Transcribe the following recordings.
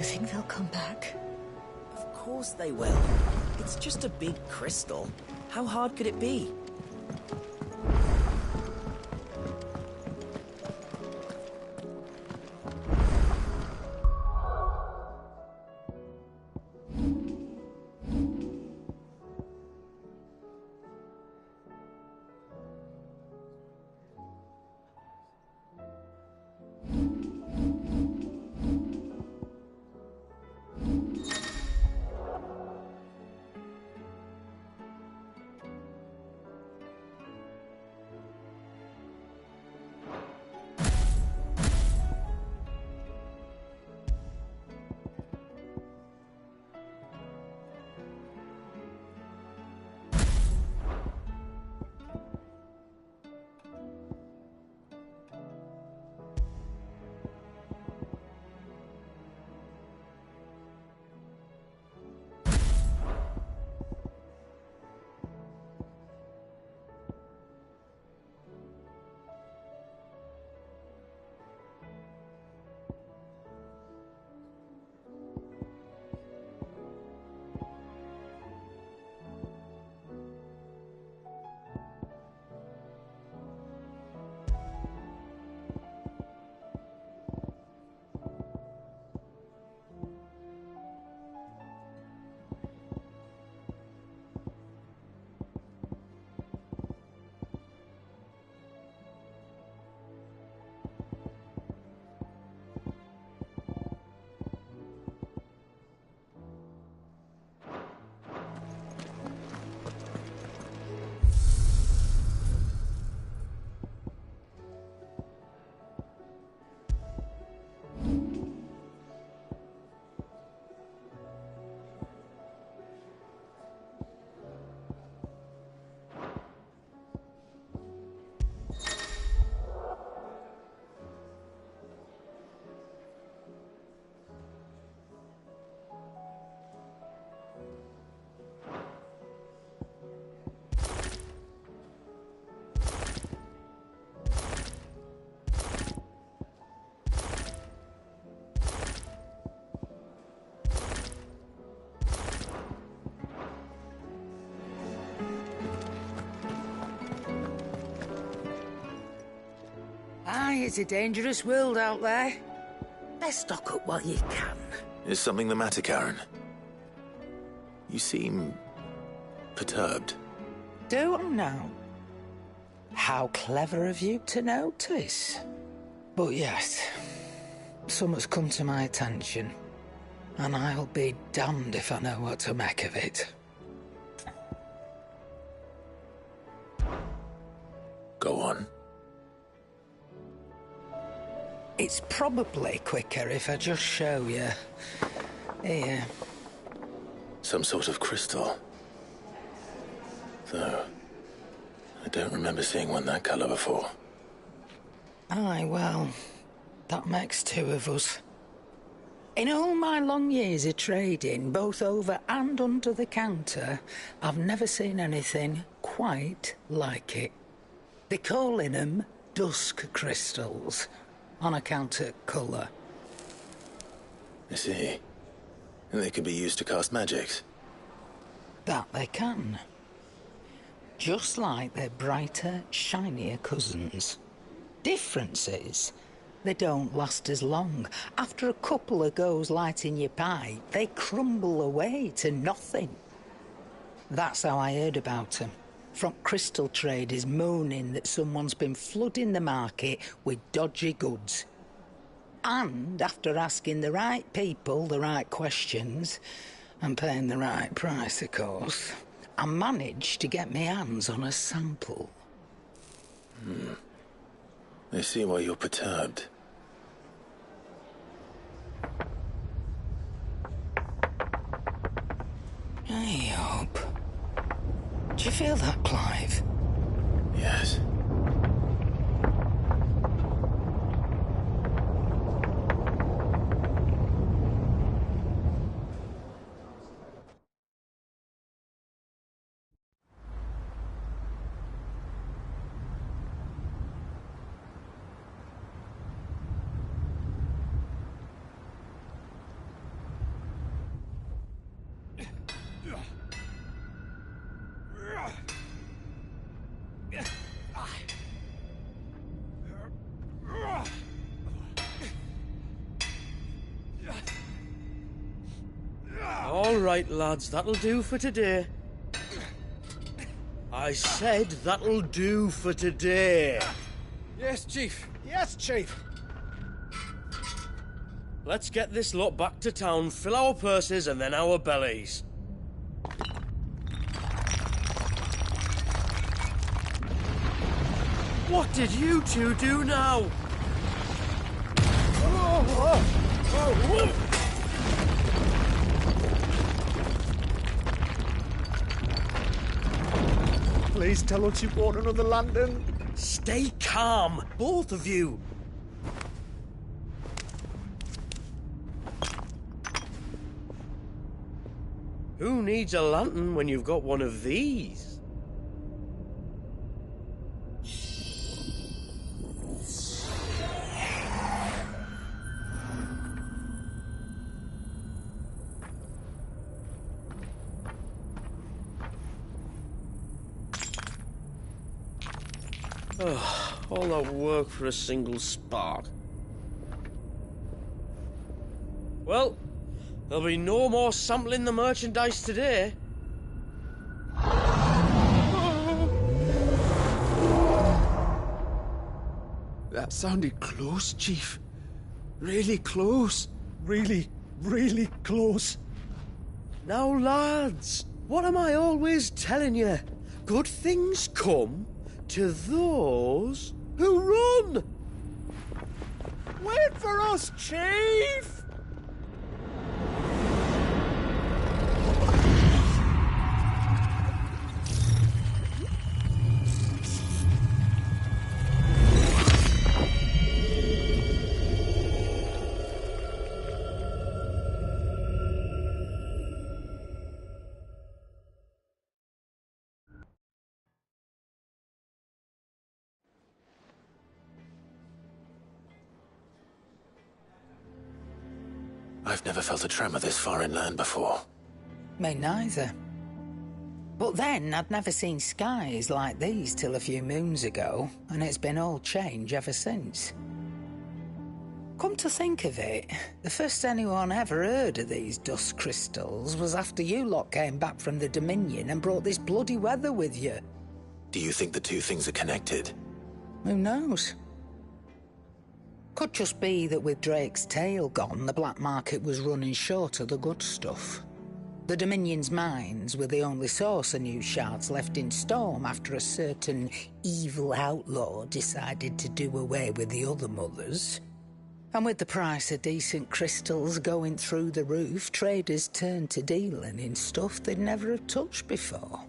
think they'll come back? Of course they will. It's just a big crystal. How hard could it be? Aye, it's a dangerous world out there. Best stock up while you can. Is something the matter, Karen? You seem perturbed. Do I now? How clever of you to notice. But yes, something's come to my attention, and I'll be damned if I know what to make of it. Go on. It's probably quicker if I just show you. Here. Some sort of crystal. Though, I don't remember seeing one that colour before. Aye, well, that makes two of us. In all my long years of trading, both over and under the counter, I've never seen anything quite like it. They're calling them dusk crystals, on account of colour. I see. And they could be used to cast magics. That they can. Just like their brighter, shinier cousins. Difference is, they don't last as long. After a couple of goes lighting your pipe, they crumble away to nothing. That's how I heard about them. From crystal traders moaning that someone's been flooding the market with dodgy goods. And after asking the right people the right questions, and paying the right price, of course, I managed to get my hands on a sample. I see why you're perturbed. I hope. Do you feel that, Clive? Yes. right, lads, that'll do for today. I said that'll do for today. Yes, Chief. Yes, Chief. Let's get this lot back to town, fill our purses and then our bellies. What did you two do now? Please tell us you bought another lantern. Stay calm, both of you. Who needs a lantern when you've got one of these? Oh, all that work for a single spark. Well, there'll be no more sampling the merchandise today. That sounded close, Chief. Really close. Really, really close. Now, lads, what am I always telling you? Good things come to those who run. Wait for us, Chief! I've never felt a tremor this far inland before. Me neither. But then, I'd never seen skies like these till a few moons ago, and it's been all change ever since. Come to think of it, the first anyone ever heard of these dust crystals was after you lot came back from the Dominion and brought this bloody weather with you. Do you think the two things are connected? Who knows? Could just be that with Drake's tail gone, the black market was running short of the good stuff. The Dominion's mines were the only source of new shards left in Storm after a certain evil outlaw decided to do away with the other mothers. And with the price of decent crystals going through the roof, traders turned to dealing in stuff they'd never have touched before.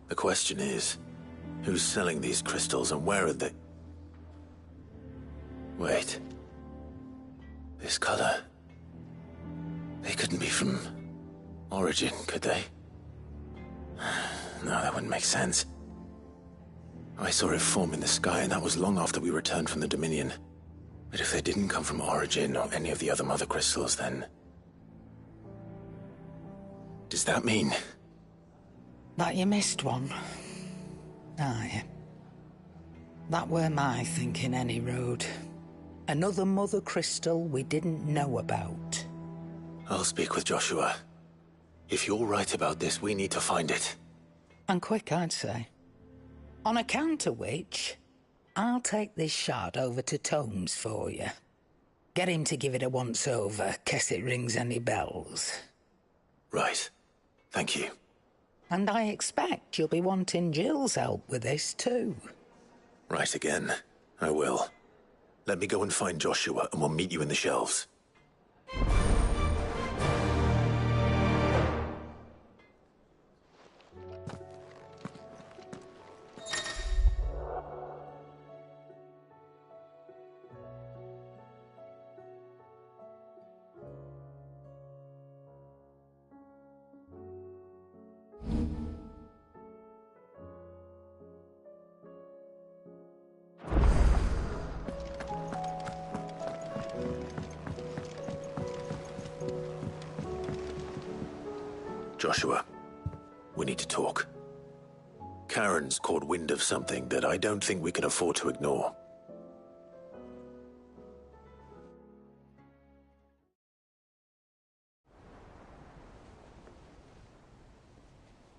The question is, who's selling these crystals and where are they? Wait. This color. They couldn't be from Origin, could they? No, that wouldn't make sense. I saw it form in the sky, and that was long after we returned from the Dominion. But if they didn't come from Origin or any of the other mother crystals, then... does that mean... That you missed one? Aye. That were my thinking, any road. Another mother crystal we didn't know about. I'll speak with Joshua. If you're right about this, we need to find it. And quick, I'd say. On account of which, I'll take this shard over to Tomes for you. Get him to give it a once-over, case it rings any bells. Right. Thank you. And I expect you'll be wanting Jill's help with this, too. Right again. I will. Let me go and find Joshua, and we'll meet you in the shelves. Joshua, we need to talk. Karen's caught wind of something that I don't think we can afford to ignore.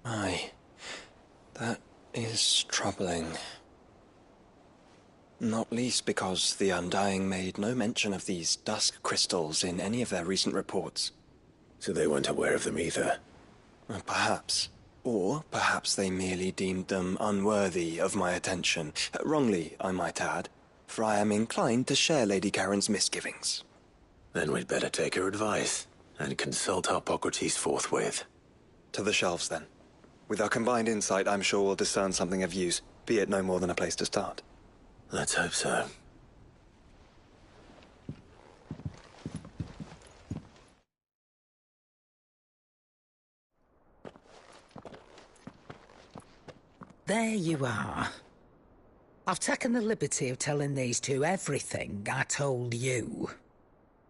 Aye. That is troubling. Not least because the Undying made no mention of these dusk crystals in any of their recent reports. So they weren't aware of them either. Perhaps. Or perhaps they merely deemed them unworthy of my attention. Wrongly, I might add, for I am inclined to share Lady Karen's misgivings. Then we'd better take her advice and consult Harpocrates forthwith. To the shelves, then. With our combined insight, I'm sure we'll discern something of use, be it no more than a place to start. Let's hope so. There you are. I've taken the liberty of telling these two everything I told you.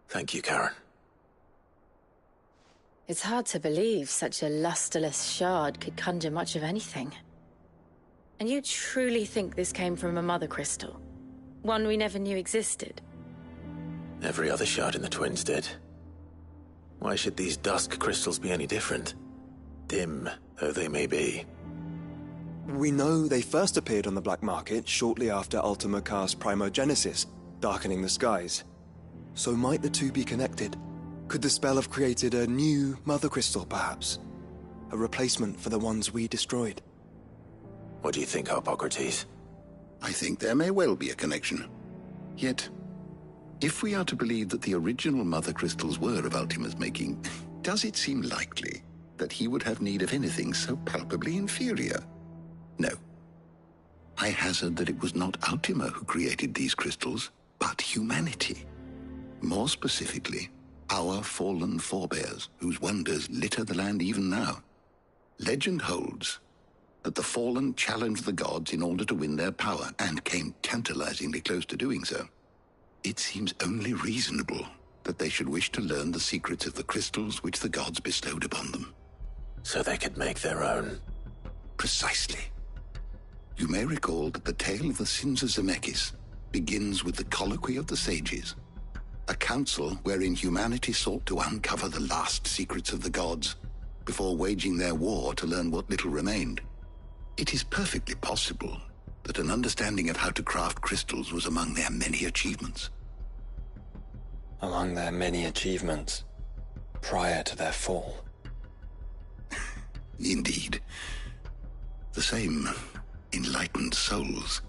Thank you, Karen. It's hard to believe such a lusterless shard could conjure much of anything. And you truly think this came from a mother crystal? One we never knew existed? Every other shard in the Twins did. Why should these dusk crystals be any different? Dim though they may be. We know they first appeared on the black market shortly after Ultima cast Primogenesis, darkening the skies. So might the two be connected? Could the spell have created a new mother crystal, perhaps? A replacement for the ones we destroyed? What do you think, Harpocrates? I think there may well be a connection. Yet, if we are to believe that the original mother crystals were of Ultima's making, does it seem likely that he would have need of anything so palpably inferior? No. I hazard that it was not Ultima who created these crystals, but humanity. More specifically, our fallen forebears, whose wonders litter the land even now. Legend holds that the fallen challenged the gods in order to win their power, and came tantalizingly close to doing so. It seems only reasonable that they should wish to learn the secrets of the crystals which the gods bestowed upon them. So they could make their own. Precisely. You may recall that the tale of the sins of Zemeckis begins with the colloquy of the sages, a council wherein humanity sought to uncover the last secrets of the gods before waging their war to learn what little remained. It is perfectly possible that an understanding of how to craft crystals was among their many achievements. Among their many achievements, prior to their fall. Indeed. The same enlightened souls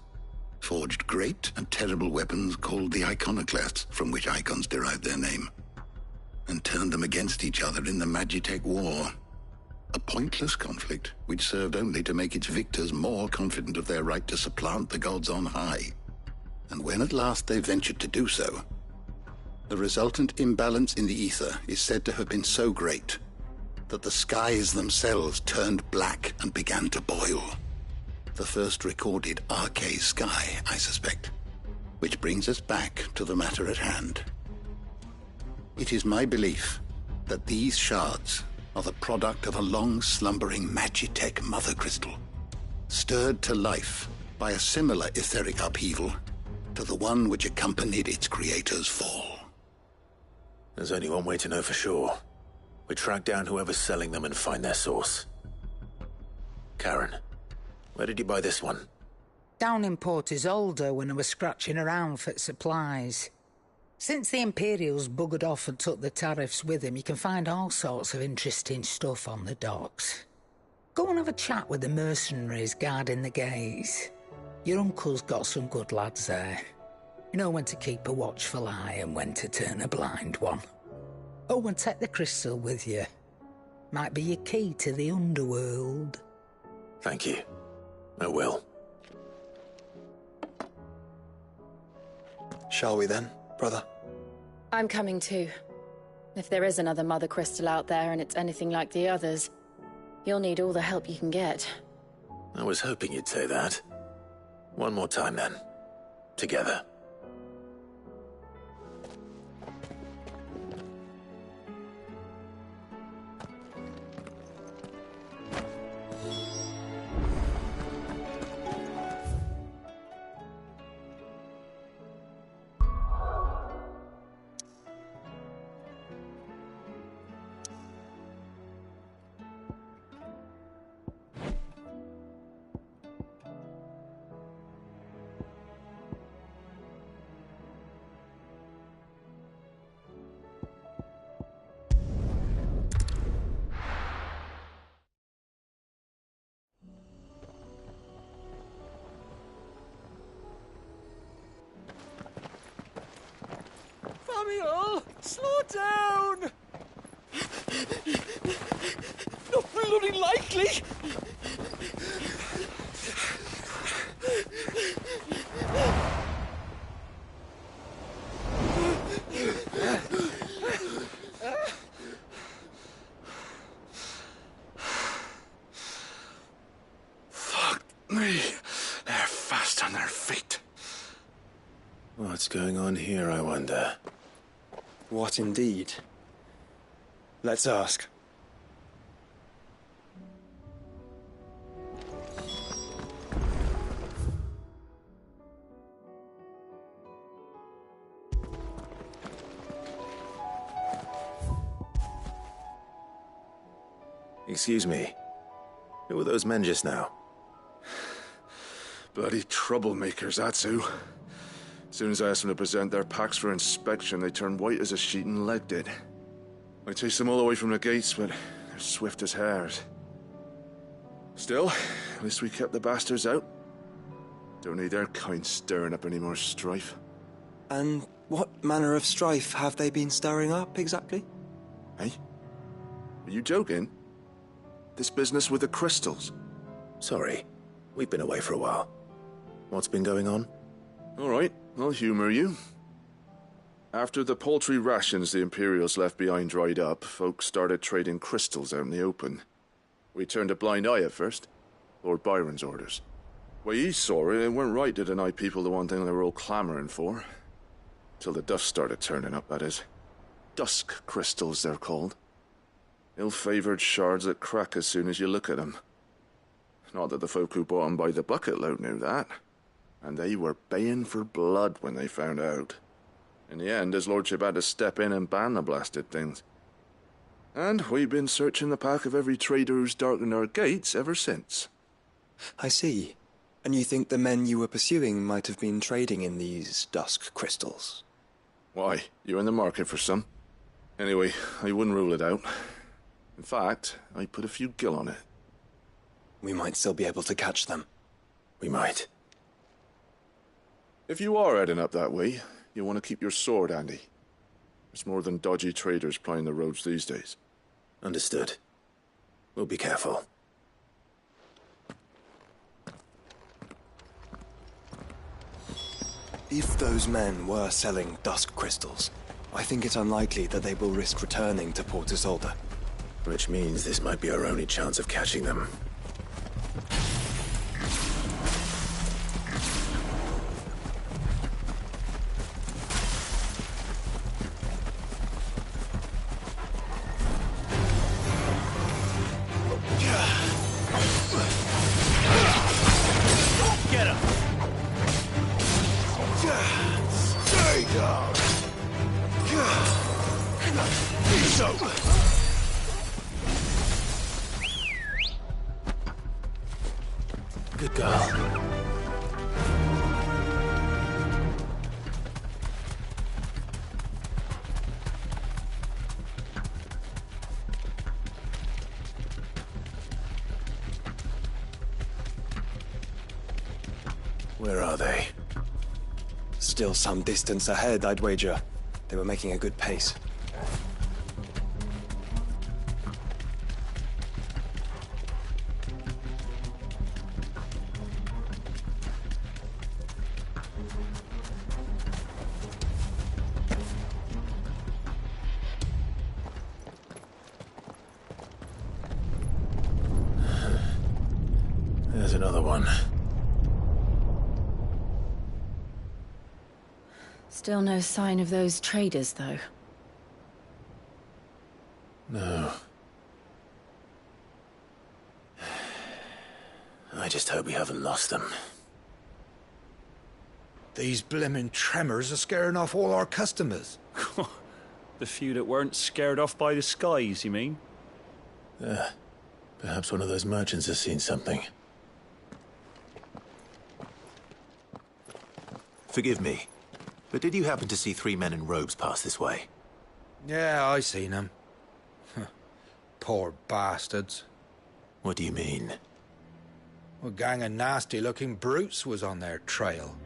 forged great and terrible weapons called the iconoclasts, from which icons derived their name, and turned them against each other in the Magitech War. A pointless conflict which served only to make its victors more confident of their right to supplant the gods on high. And when at last they ventured to do so, the resultant imbalance in the ether is said to have been so great that the skies themselves turned black and began to boil. The first recorded Arcade sky, I suspect. Which brings us back to the matter at hand. It is my belief that these shards are the product of a long-slumbering Magitech mother crystal, stirred to life by a similar etheric upheaval to the one which accompanied its creator's fall. There's only one way to know for sure. We track down whoever's selling them and find their source. Karen, where did you buy this one? Down in Port Isolde when I was scratching around for supplies. Since the Imperials buggered off and took the tariffs with them, you can find all sorts of interesting stuff on the docks. Go and have a chat with the mercenaries guarding the gates. Your uncle's got some good lads there. You know when to keep a watchful eye and when to turn a blind one. Oh, and take the crystal with you. Might be your key to the underworld. Thank you. I will. Shall we then, brother? I'm coming too. If there is another mother crystal out there and it's anything like the others, you'll need all the help you can get. I was hoping you'd say that. One more time then. Together. Samuel! Slow down! Not bloody likely! Fuck me. They're fast on their feet. What's going on here, I wonder? What indeed? Let's ask. Excuse me. Who were those men just now? Bloody troublemakers, that's who. As soon as I asked them to present their packs for inspection, they turned white as a sheet and legged it. I chased them all away from the gates, but they're swift as hares. Still, at least we kept the bastards out. Don't need their kind stirring up any more strife. And what manner of strife have they been stirring up, exactly? Hey? Are you joking? This business with the crystals? Sorry, we've been away for a while. What's been going on? All right, I'll humor you. After the paltry rations the Imperials left behind dried up, folks started trading crystals out in the open. We turned a blind eye at first. Lord Byron's orders. Way he saw it, it weren't right to deny people the one thing they were all clamoring for. Till the dust started turning up, that is. Dusk crystals, they're called. Ill-favored shards that crack as soon as you look at them. Not that the folk who bought them by the bucket load knew that. And they were baying for blood when they found out. In the end, his lordship had to step in and ban the blasted things. And we've been searching the pack of every trader who's darkened our gates ever since. I see. And you think the men you were pursuing might have been trading in these dusk crystals? Why, you're in the market for some. Anyway, I wouldn't rule it out. In fact, I put a few gil on it. We might still be able to catch them. We might. If you are heading up that way, you want to keep your sword handy. There's more than dodgy traders plying the roads these days. Understood. We'll be careful. If those men were selling dusk crystals, I think it unlikely that they will risk returning to Port Isolde. Which means this might be our only chance of catching them. Get him! Stay down! So... Good girl. Where are they? Still some distance ahead, I'd wager. They were making a good pace. There's another one. Still no sign of those traders, though. No. I just hope we haven't lost them. These blimmin' tremors are scaring off all our customers. The few that weren't scared off by the skies, you mean? Perhaps one of those merchants has seen something. Forgive me, but did you happen to see 3 men in robes pass this way? Yeah, I seen them. Poor bastards. What do you mean? A gang of nasty-looking brutes was on their trail.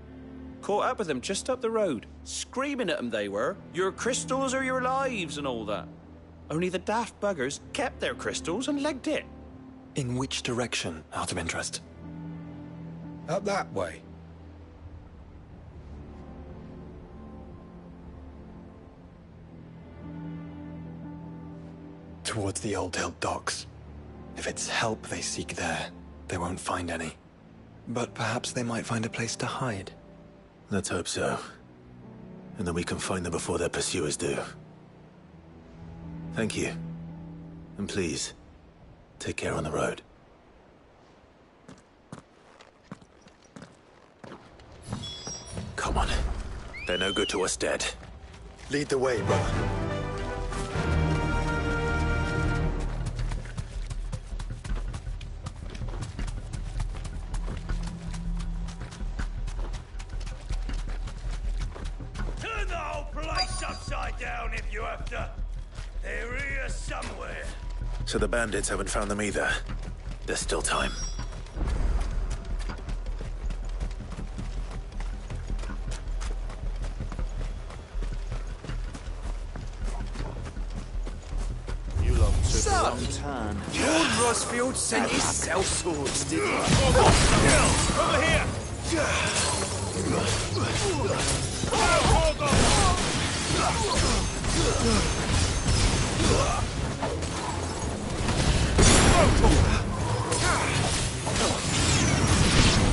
Caught up with them just up the road. Screaming at them they were. Your crystals are your lives and all that. Only the daft buggers kept their crystals and legged it. In which direction, out of interest? Up that way. Towards the Old Hill docks. If it's help they seek there, they won't find any. But perhaps they might find a place to hide. Let's hope so. And then we can find them before their pursuers do. Thank you. And please, take care on the road. Come on. They're no good to us dead. Lead the way, brother. Turn the whole place upside down if you have to. They're here somewhere. So the bandits haven't found them either. There's still time. You lot took Sir! a long time. Lord Rosfield sent his sellswords, did he? Over here!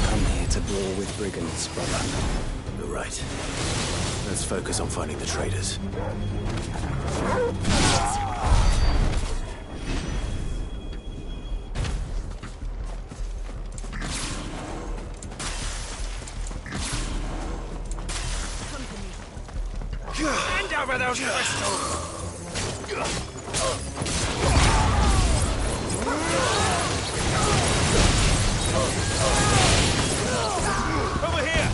Come here to brawl with brigands, brother. You're right. Let's focus on finding the traitors. Hand over those crystals! Over here!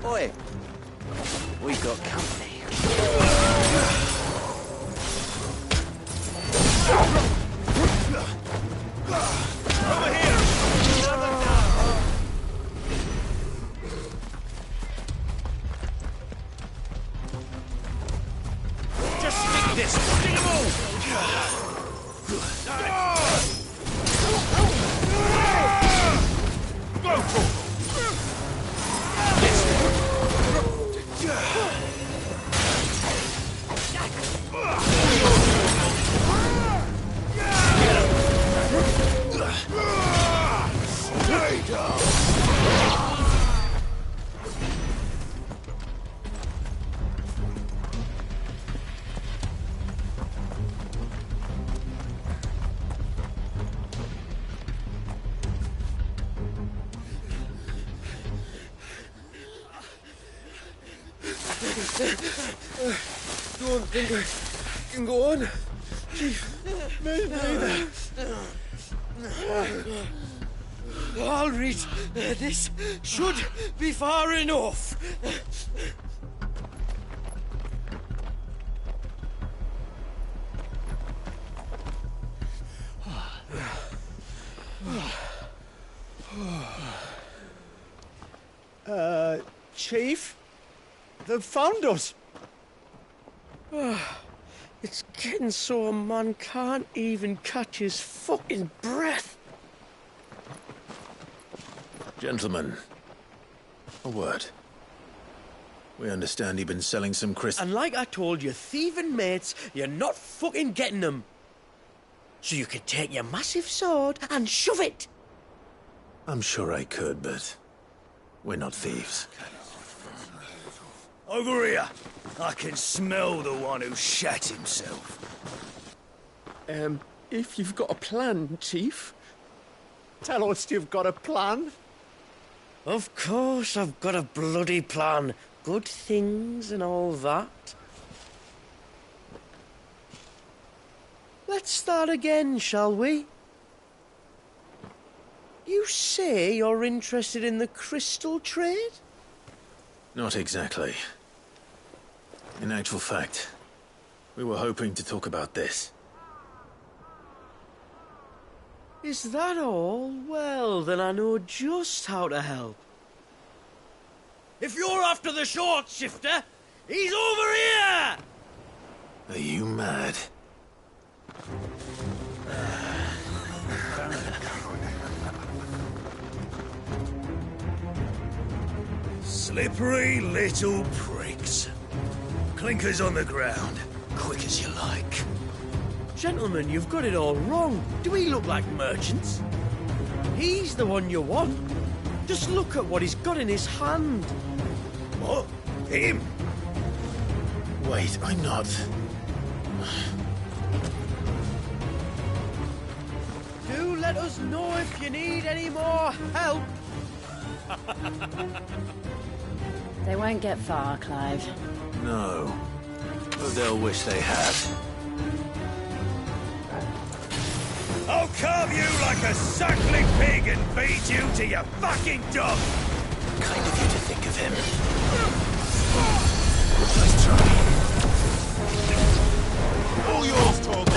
Oi! We got company. Over here! Just stick this! Stick them all! Go for it! Don't think I can go on. Chief, me neither. I'll reach. This should be far enough. Chief? They've found us. It's getting so a man can't even catch his fucking breath. Gentlemen, a word. We understand you've been selling some crystals. And like I told you, thieving mates, you're not fucking getting them. So you could take your massive sword and shove it. I'm sure I could, but we're not thieves. Over here! I can smell the one who shat himself. If you've got a plan, Chief, tell us you've got a plan. Of course I've got a bloody plan. Good things and all that. Let's start again, shall we? You say you're interested in the crystal trade? Not exactly. In actual fact, We were hoping to talk about this. Is that all? Well, then I know just how to help. If you're after the short shifter, he's over here! Are you mad? Slippery little pricks. Clinkers on the ground, quick as you like. Gentlemen, you've got it all wrong. Do we look like merchants? He's the one you want. Just look at what he's got in his hand. What? Him? Wait, I'm not... Do let us know if you need any more help. They won't get far, Clive. No. But they'll wish they had. I'll carve you like a suckling pig and feed you to your fucking dog! Kind of you to think of him. Nice try. All yours, Torgal!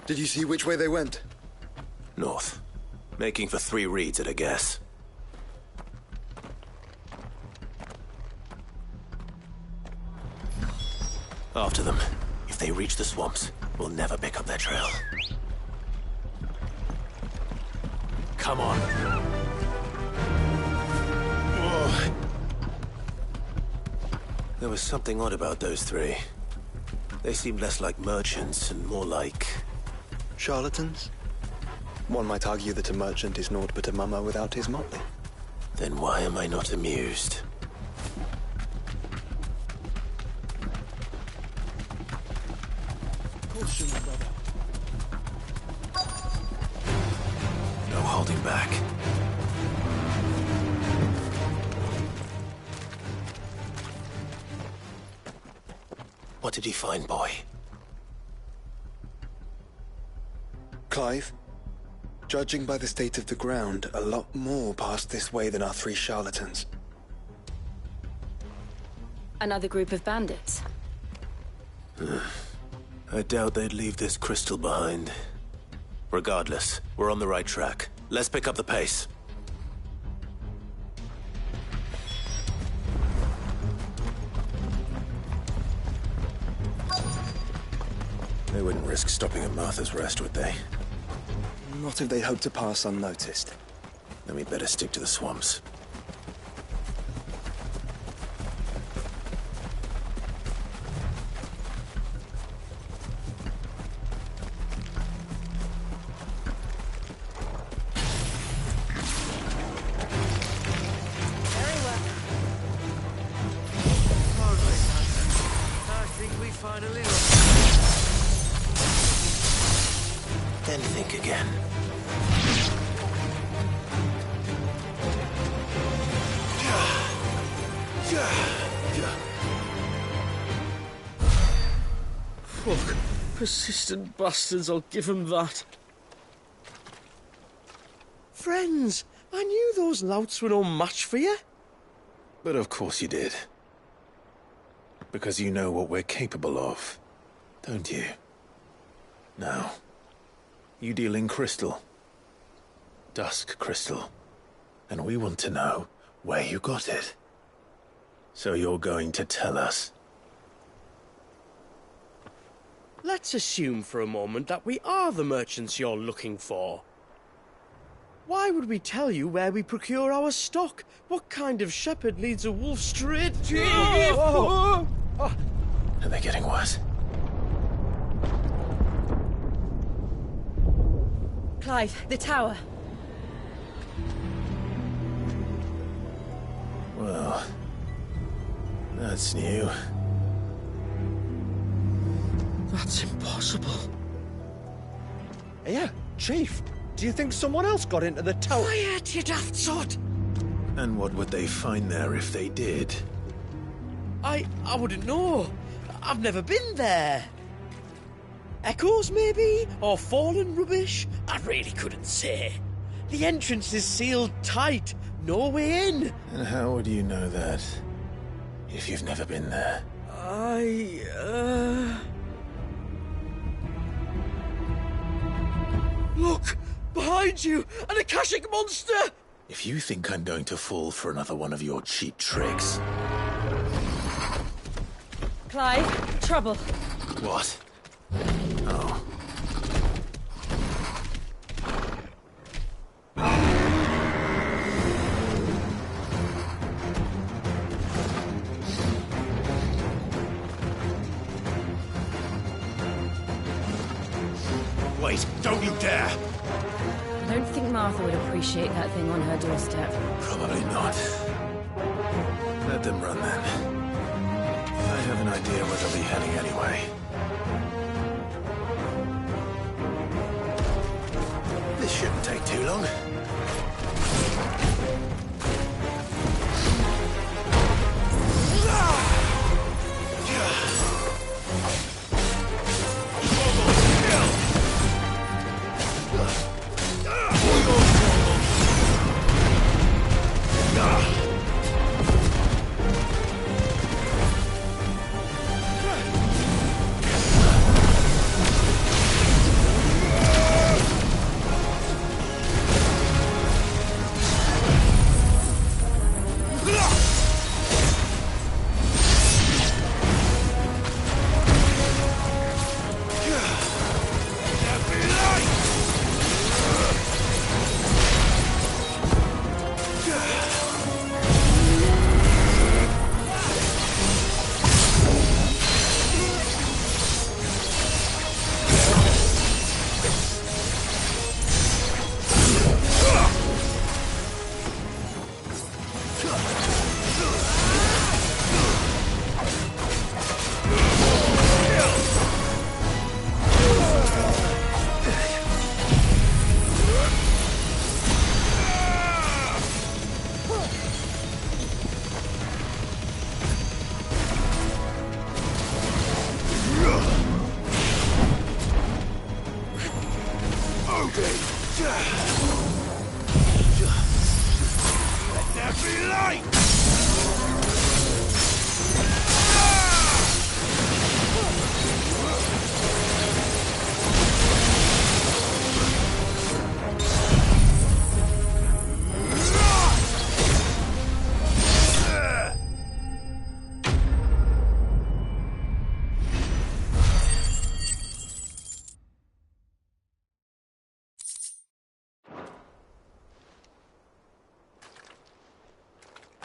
Did you see which way they went? North. Making for 3 reeds at a guess. After them. If they reach the swamps, we'll never pick up their trail. Come on. Oh. There was something odd about those 3. They seemed less like merchants and more like... charlatans? One might argue that a merchant is naught but a mummer without his motley. Then why am I not amused? Caution, brother. No holding back. What did he find, boy? Clive, judging by the state of the ground, a lot more passed this way than our 3 charlatans. Another group of bandits? I doubt they'd leave this crystal behind. Regardless, we're on the right track. Let's pick up the pace. They wouldn't risk stopping at Martha's Rest, would they? Not if they hope to pass unnoticed. Then we'd better stick to the swamps. Then think again. Fuck. Persistent bastards, I'll give 'em that. Friends, I knew those louts were no match for you. But of course you did. Because you know what we're capable of, don't you? Now, you deal in crystal. Dusk crystal. And we want to know where you got it. So you're going to tell us? Let's assume for a moment that we are the merchants you're looking for. Why would we tell you where we procure our stock? What kind of shepherd leads a wolf straight to... Are they getting worse? Clive, the tower. Well, that's new. That's impossible. Yeah, Chief. Do you think someone else got into the tower? Quiet, you daft sot! And what would they find there if they did? I wouldn't know. I've never been there. Echoes, maybe? Or fallen rubbish? I really couldn't say. The entrance is sealed tight. No way in. And how would you know that, if you've never been there? Look! Behind you! An Akashic monster! If you think I'm going to fall for another one of your cheap tricks... Clive, trouble. What? Oh. Wait, don't you dare! I don't think Martha would appreciate that thing on her doorstep. Probably not. Let them run then. I have an idea where they'll be heading anyway. This shouldn't take too long.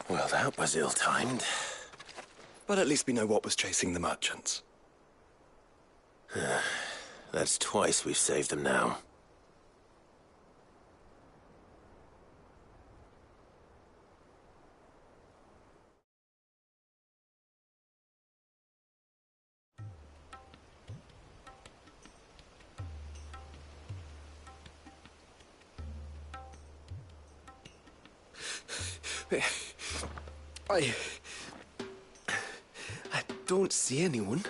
Well, that was ill-timed. But at least we know what was chasing the merchants. That's twice we've saved them now. I don't see anyone.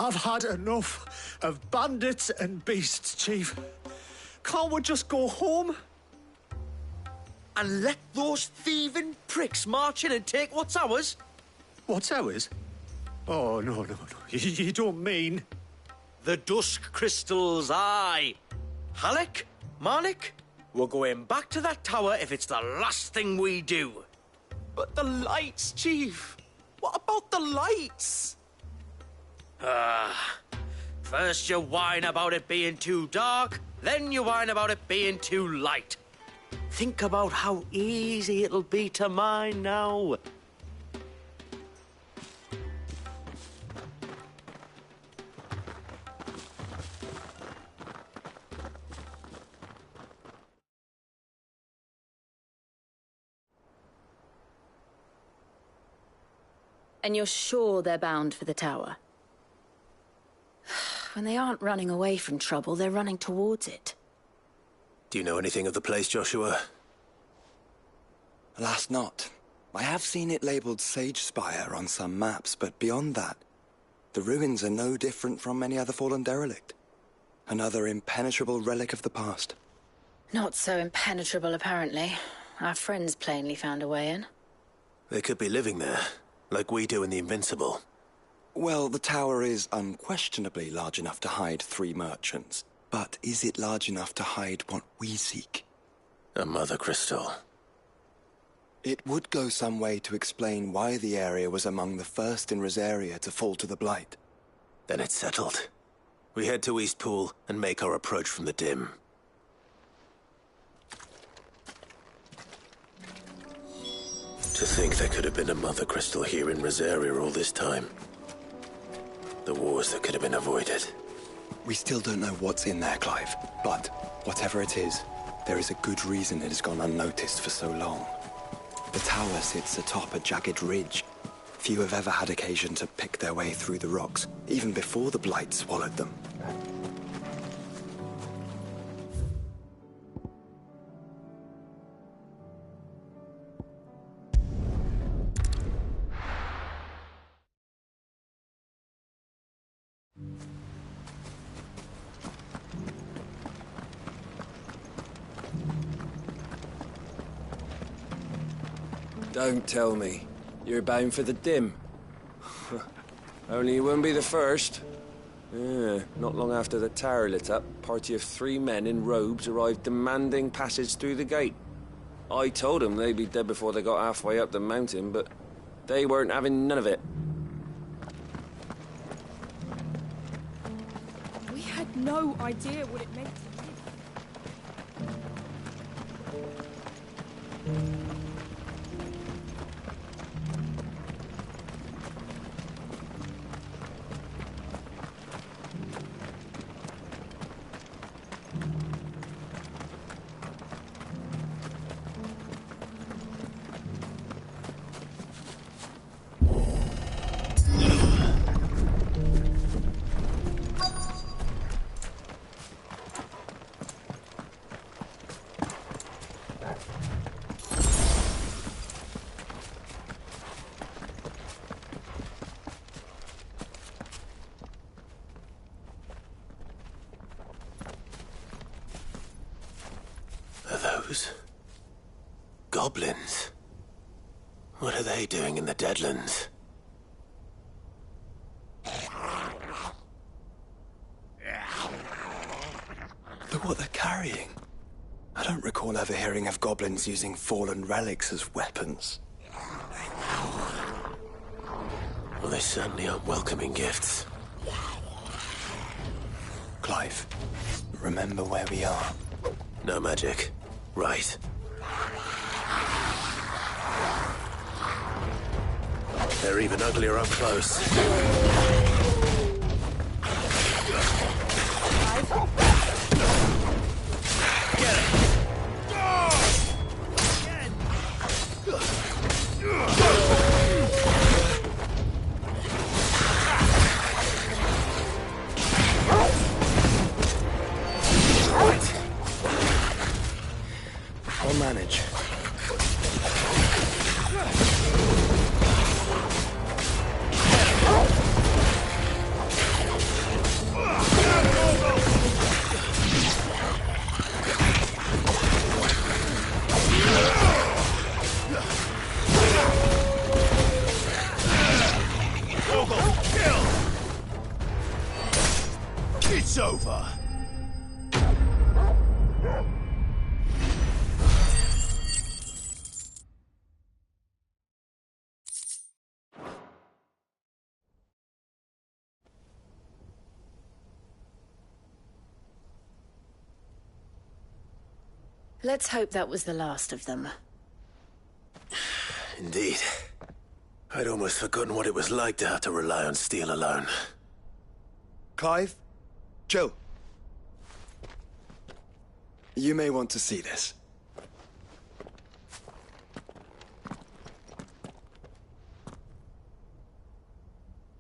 I've had enough of bandits and beasts, Chief. Can't we just go home? And let those thieving pricks march in and take what's ours? What's ours? Oh, no. You don't mean... The Dusk Crystals, aye. Halleck, Marnik, we're going back to that tower if it's the last thing we do. But the lights, Chief. What about the lights? First you whine about it being too dark, then you whine about it being too light. Think about how easy it'll be to mine now. And you're sure they're bound for the tower? When they aren't running away from trouble, they're running towards it. Do you know anything of the place, Joshua? Alas, not. I have seen it labelled Sage Spire on some maps, but beyond that, the ruins are no different from any other fallen derelict. Another impenetrable relic of the past. Not so impenetrable, apparently. Our friends plainly found a way in. They could be living there, like we do in the Invincible. Well, the tower is unquestionably large enough to hide 3 merchants. But is it large enough to hide what we seek? A Mother Crystal. It would go some way to explain why the area was among the first in Rosaria to fall to the Blight. Then it's settled. We head to Eastpool and make our approach from the dim. To think there could have been a Mother Crystal here in Rosaria all this time. The wars that could have been avoided. We still don't know what's in there, Clive. But whatever it is, there is a good reason it has gone unnoticed for so long. The tower sits atop a jagged ridge. Few have ever had occasion to pick their way through the rocks, even before the Blight swallowed them. Don't tell me. You're bound for the dim. Only you wouldn't be the first. Yeah, not long after the tower lit up, a party of 3 men in robes arrived demanding passage through the gate. I told them they'd be dead before they got halfway up the mountain, but they weren't having none of it. We had no idea what it meant to live. Goblins? What are they doing in the Deadlands? Look what they're carrying. I don't recall ever hearing of goblins using fallen relics as weapons. Well, they certainly aren't welcoming gifts. Clive, remember where we are. No magic. Right. They're even uglier up close. Get it! I'll manage. It's over. Let's hope that was the last of them. Indeed. I'd almost forgotten what it was like to have to rely on steel alone. Clive? Jill. You may want to see this.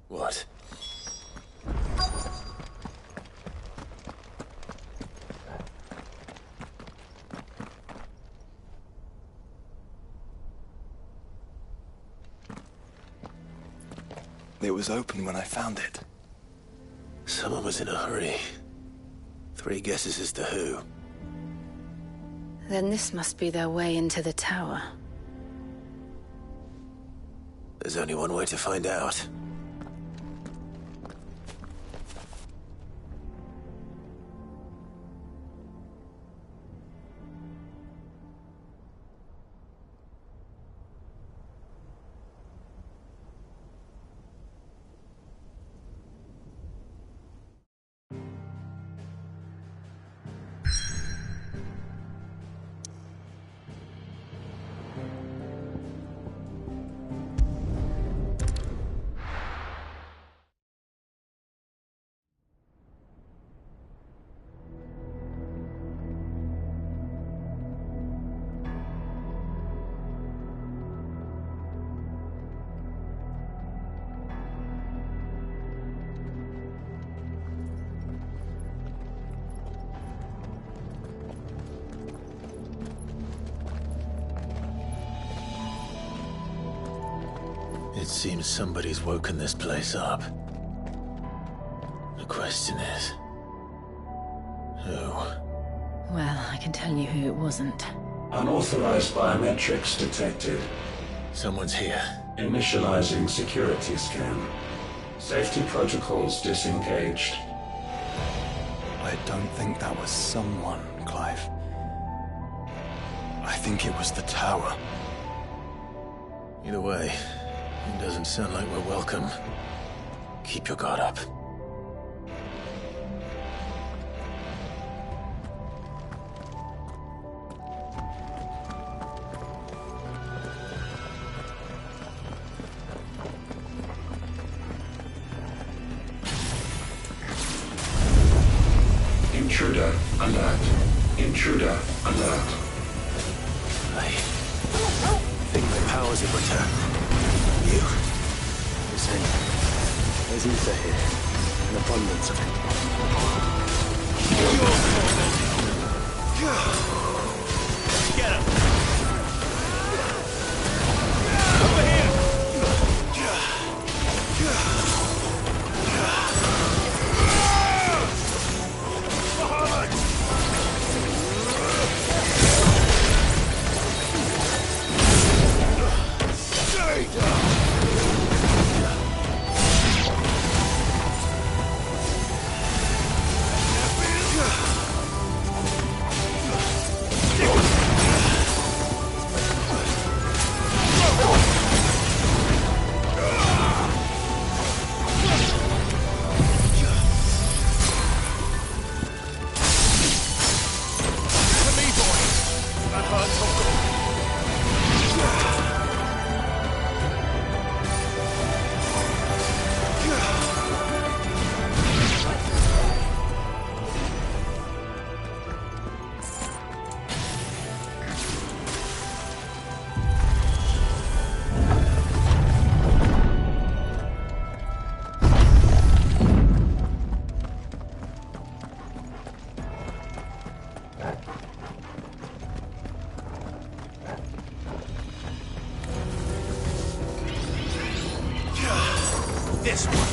What? It was open when I found it. Someone was in a hurry. 3 guesses as to who. Then this must be their way into the tower. There's only one way to find out. It seems somebody's woken this place up. The question is... who? Well, I can tell you who it wasn't. Unauthorized biometrics detected. Someone's here. Initializing security scan. Safety protocols disengaged. I don't think that was someone, Clive. I think it was the tower. Either way, it doesn't sound like we're welcome. Keep your guard up. Intruder alert. Intruder alert. I think my powers have returned. You? Listen, there's ether here. An abundance of it. Get him! Over here! This one.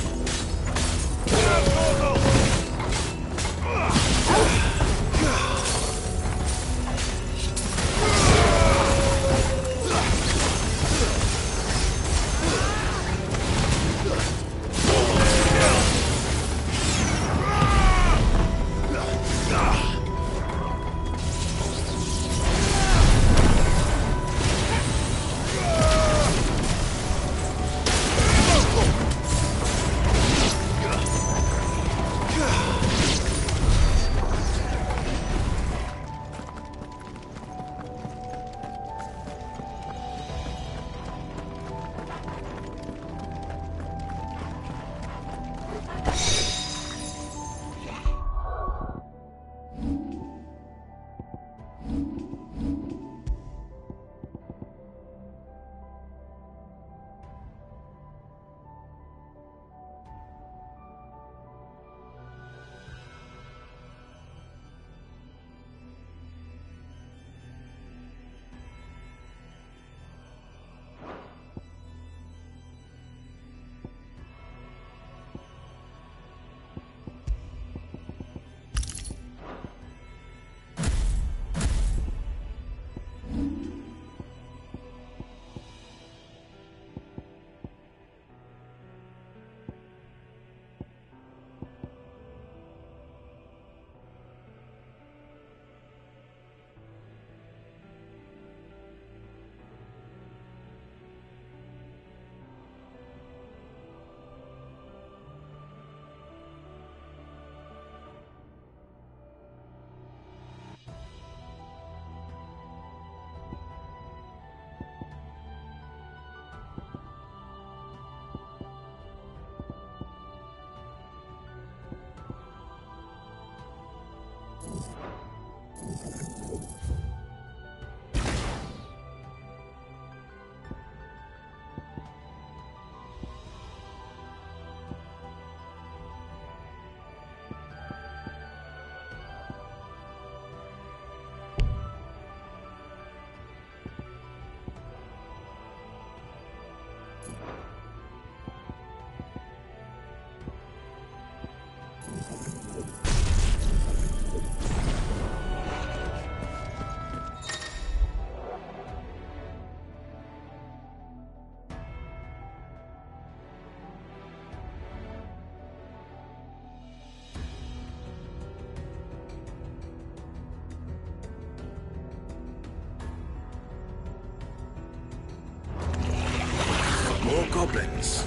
More goblins.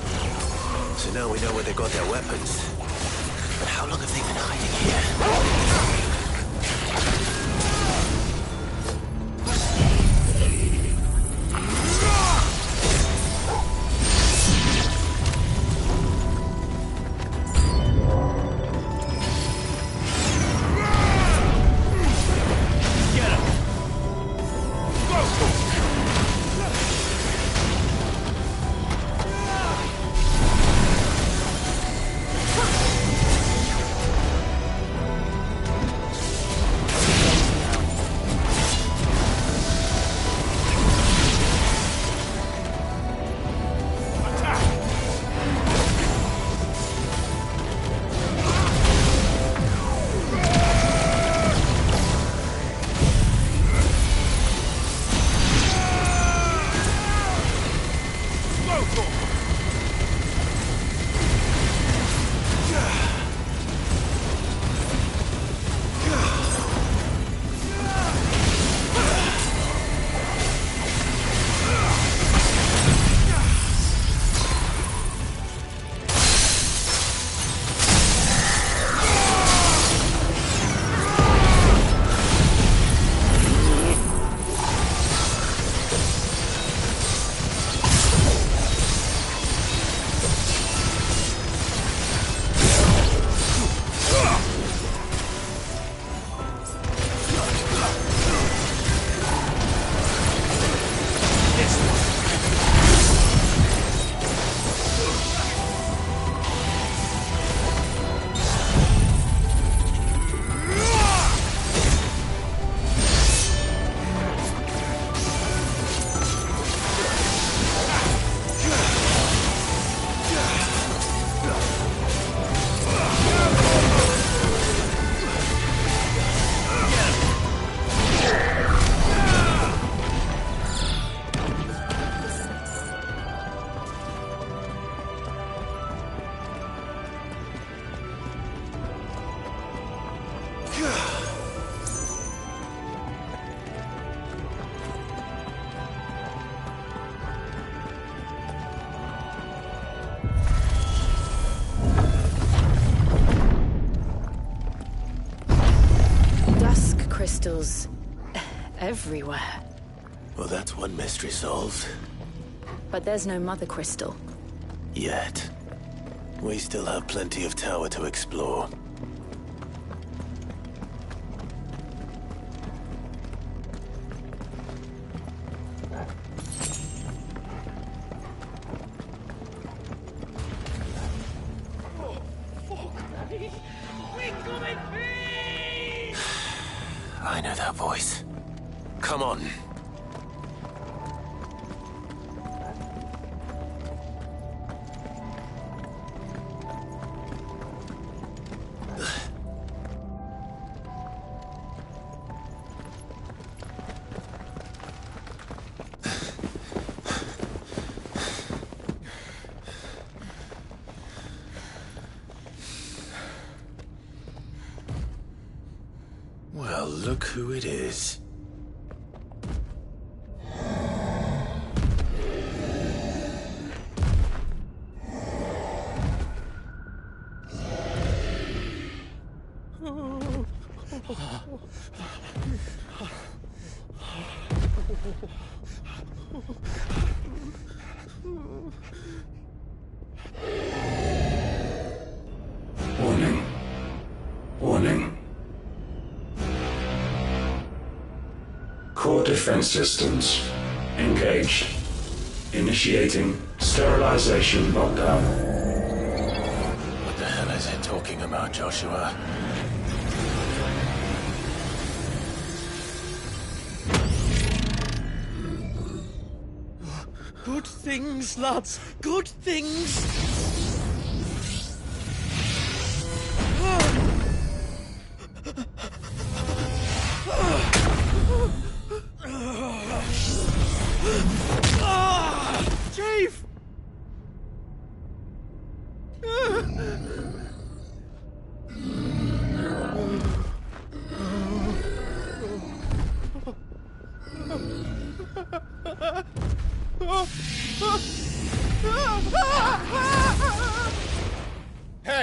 So now we know where they got their weapons. But how long have they been hiding here? Crystals everywhere. Well, that's one mystery solved. But there's no mother crystal. Yet. We still have plenty of tower to explore. I know that voice. Come on. Well, look who it is. Warning. Warning. Core defense systems engaged. Initiating sterilization lockdown. What the hell is it talking about, Joshua? Good things, lads. Good things.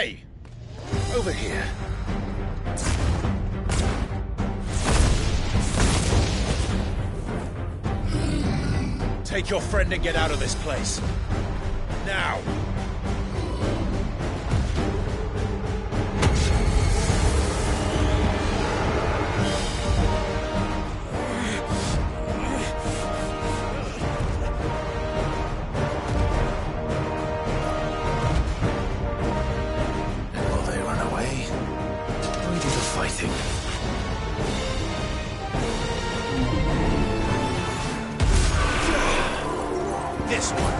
Hey! Over here. Take your friend and get out of this place. Now! Will they run away? We do the fighting. This one.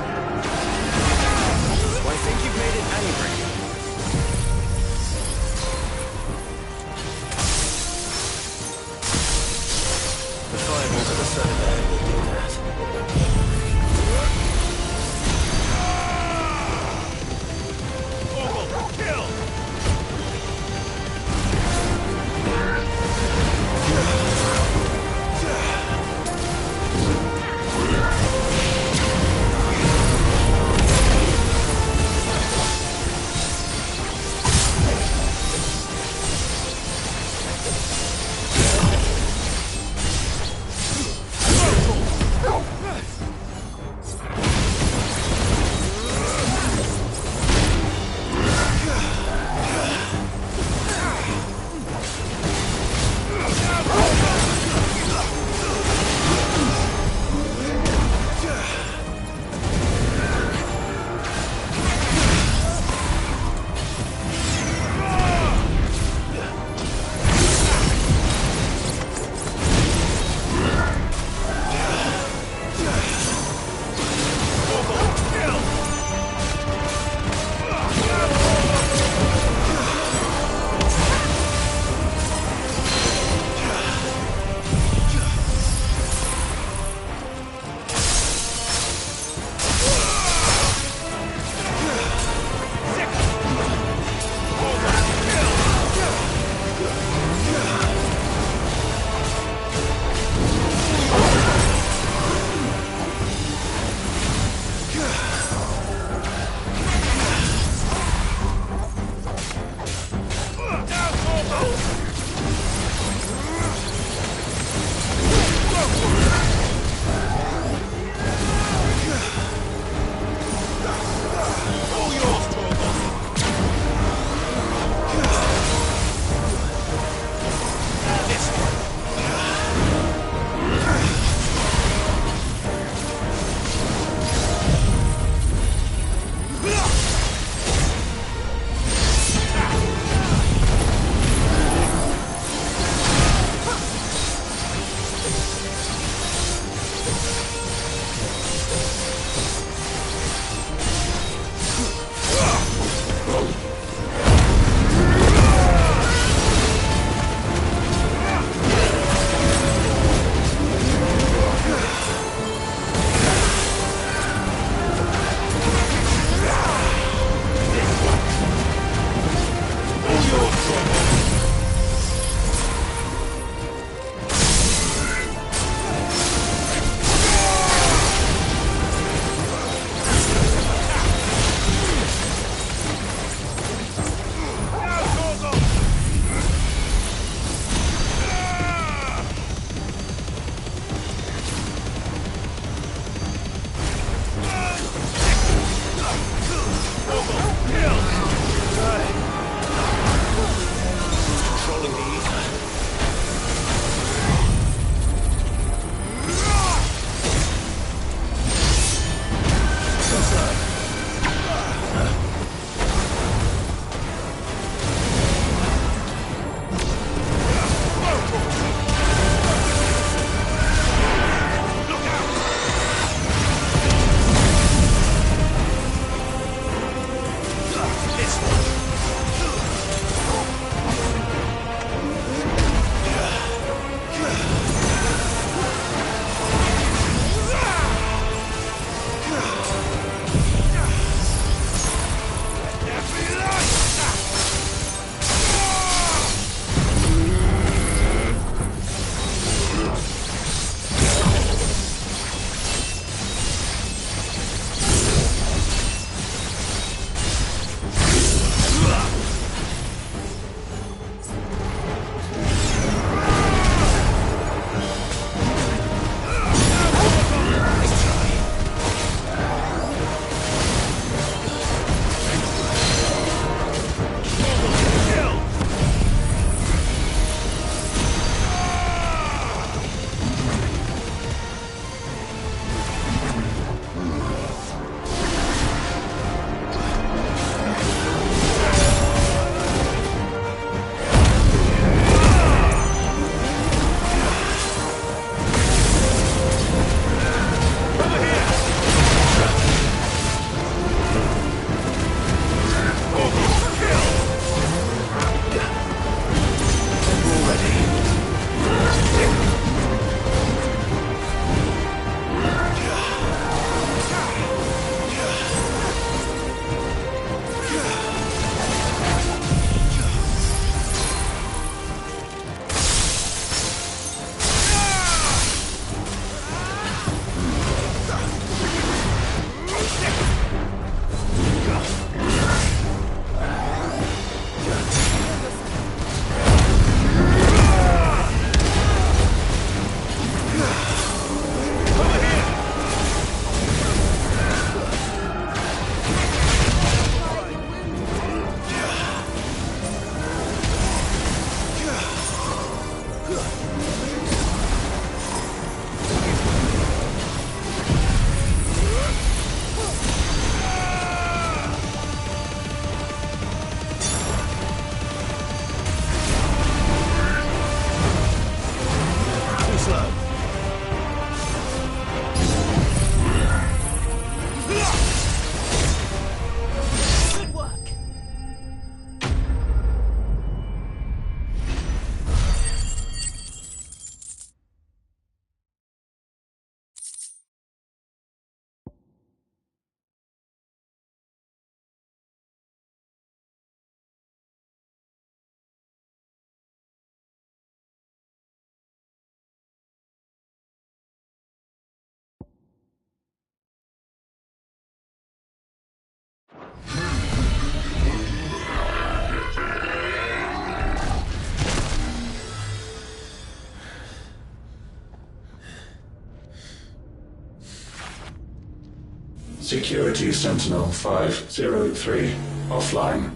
Security Sentinel 503 offline.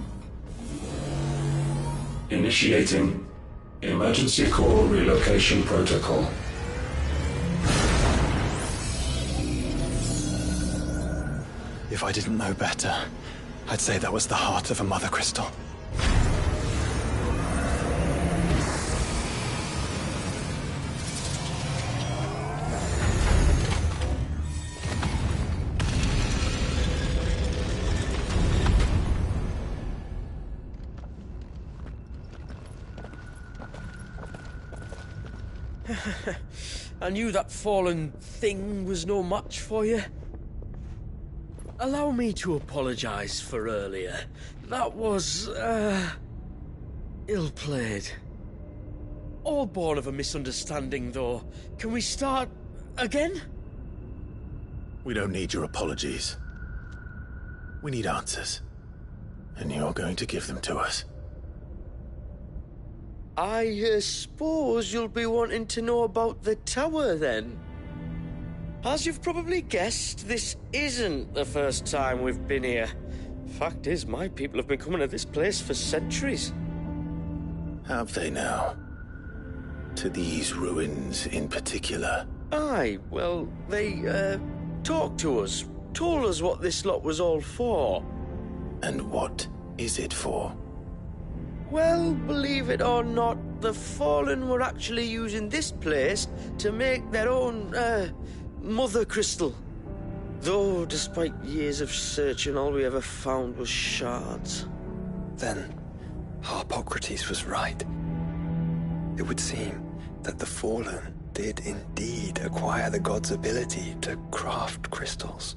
Initiating Emergency Core Relocation Protocol. If I didn't know better, I'd say that was the heart of a Mother Crystal. I knew that fallen thing was no match for you. Allow me to apologize for earlier. That was, ill-played. All born of a misunderstanding, though. Can we start again? We don't need your apologies. We need answers. And you're going to give them to us. I suppose you'll be wanting to know about the tower, then? As you've probably guessed, this isn't the first time we've been here. Fact is, my people have been coming to this place for centuries. Have they now? To these ruins in particular? Aye, well, they, talked to us, told us what this lot was all for. And what is it for? Well, believe it or not, the Fallen were actually using this place to make their own, Mother Crystal. Though, despite years of searching, all we ever found was shards. Then, Harpocrates was right. It would seem that the Fallen did indeed acquire the god's ability to craft crystals.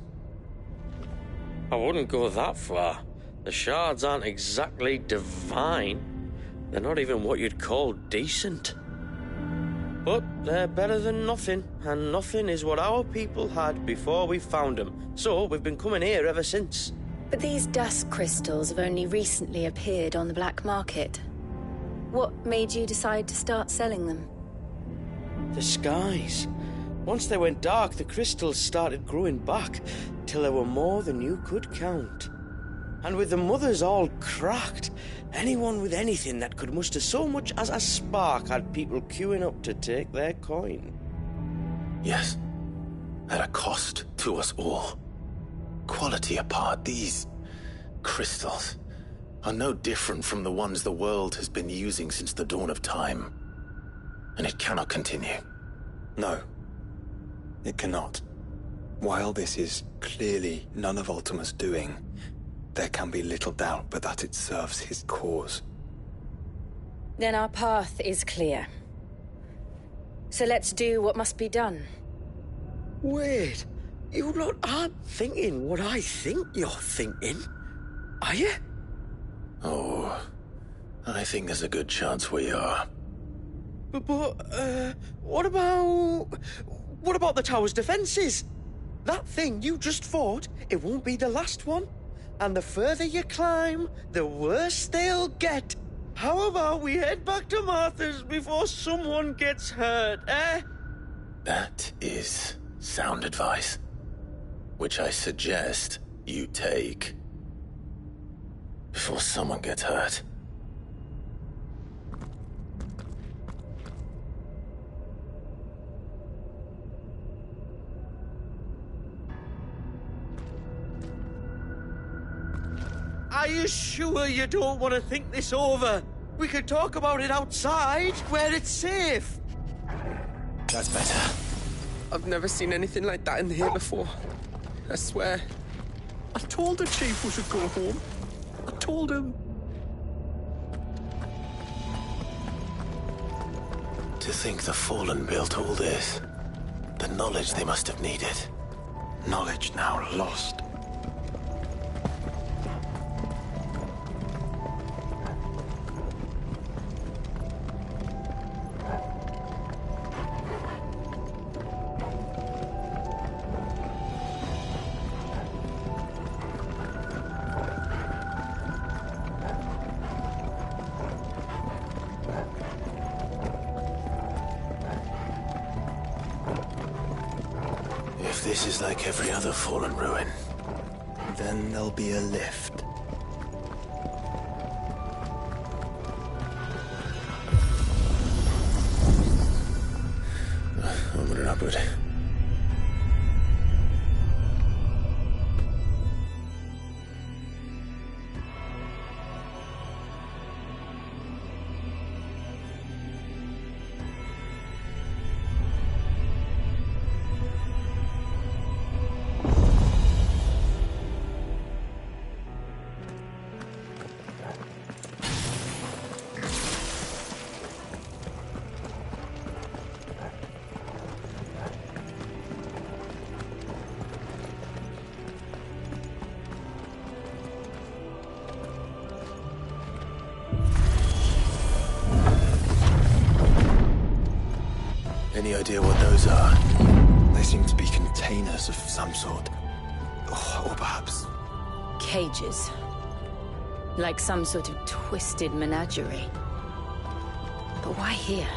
I wouldn't go that far. The shards aren't exactly divine. They're not even what you'd call decent. But they're better than nothing, and nothing is what our people had before we found them. So we've been coming here ever since. But these dust crystals have only recently appeared on the black market. What made you decide to start selling them? The skies. Once they went dark, the crystals started growing back, till there were more than you could count. And with the mothers all cracked, anyone with anything that could muster so much as a spark had people queuing up to take their coin. Yes, at a cost to us all. Quality apart, these crystals are no different from the ones the world has been using since the dawn of time. And it cannot continue. No, it cannot. While this is clearly none of Ultima's doing, there can be little doubt but that it serves his cause. Then our path is clear. So let's do what must be done. Wait, you lot aren't thinking what I think you're thinking, are you? Oh, I think there's a good chance we are. But, what about the tower's defenses? That thing you just fought, it won't be the last one. And the further you climb, the worse they'll get. How about we head back to Martha's before someone gets hurt, eh? That is sound advice, which I suggest you take before someone gets hurt. Are you sure you don't want to think this over? We could talk about it outside, where it's safe. That's better. I've never seen anything like that in here before. I swear. I told the chief we should go home. I told him. To think the Fallen built all this. The knowledge they must have needed. Knowledge now lost. If this is like every other Fallen ruin, then there'll be a lift. Onward and upward. Any idea what those are? They seem to be containers of some sort. Or perhaps... Cages. Like some sort of twisted menagerie. But why here?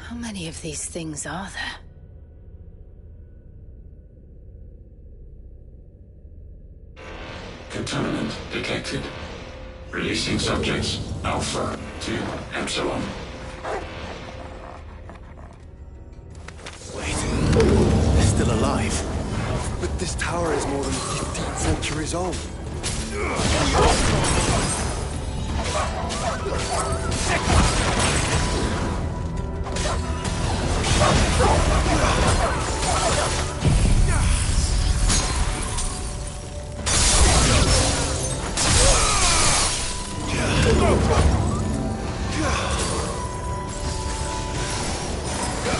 How many of these things are there? Contaminant detected. Releasing subjects Alpha to Epsilon. Wait, they're still alive. But this tower is more than 15 centuries old.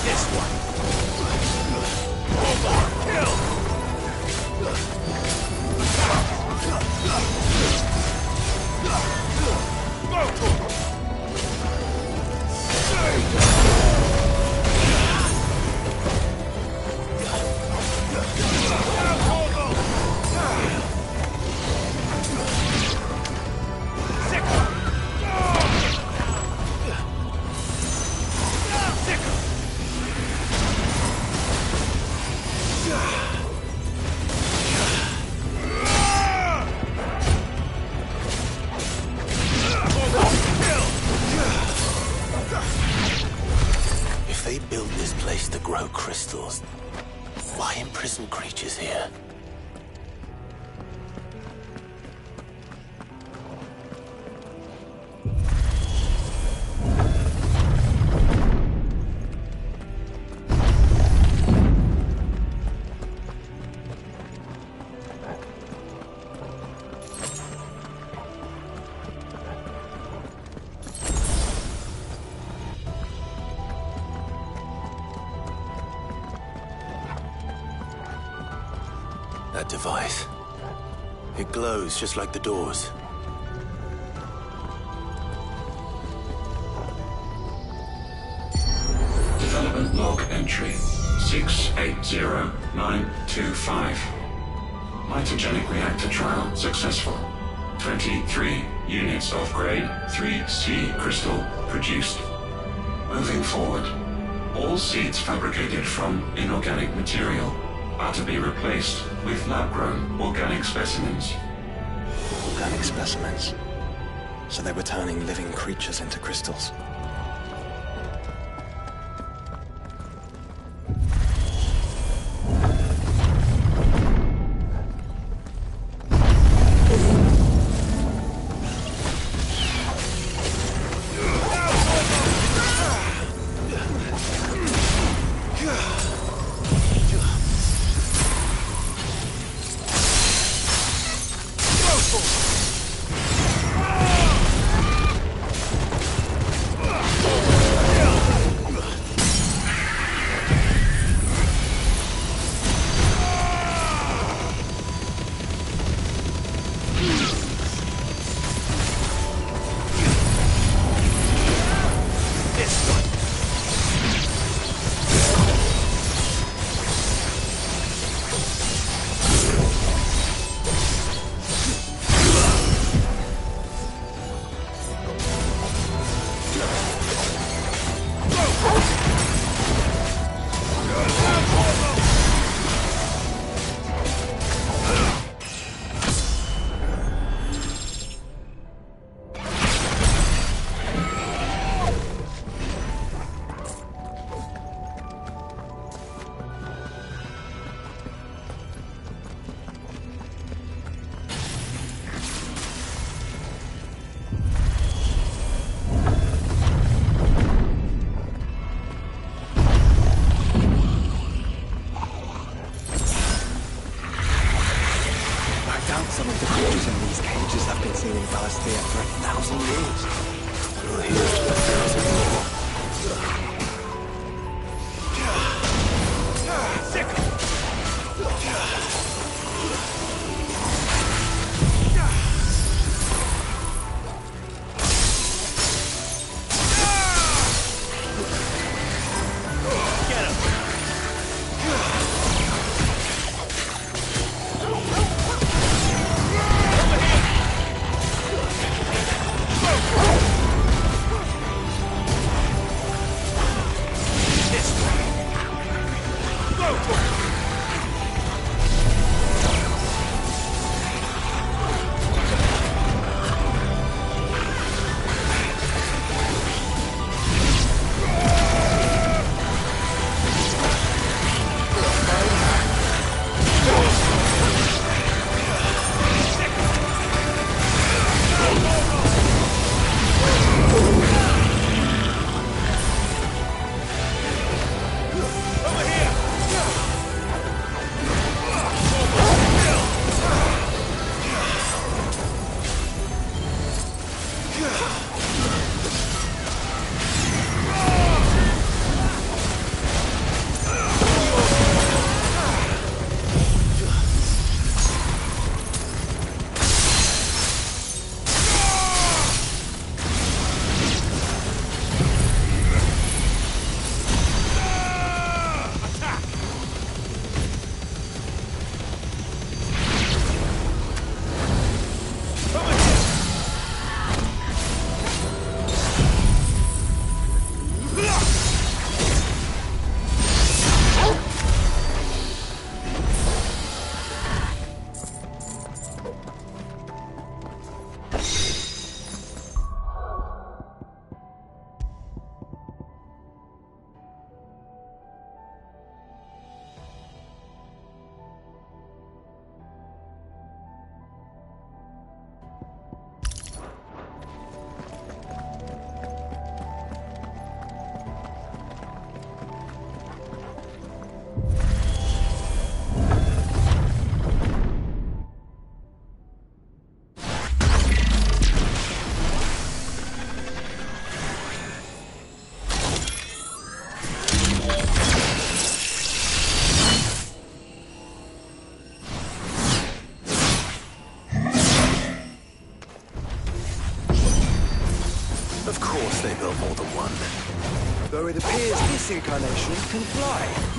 This one. Kill. If they build this place to grow crystals, why imprison creatures here? That device. It glows just like the doors. Development log entry 680925. Mitogenic reactor trial successful. 23 units of grade 3C crystal produced. Moving forward, all seeds fabricated from inorganic material are to be replaced with lab-grown organic specimens. Organic specimens. So they were turning living creatures into crystals. Yeah. Some of the creatures in these cages have been seen in Valisthea for 1,000 years. Well, here's to the 1,000 more. Of course they built more than one. Though it appears this incarnation can fly.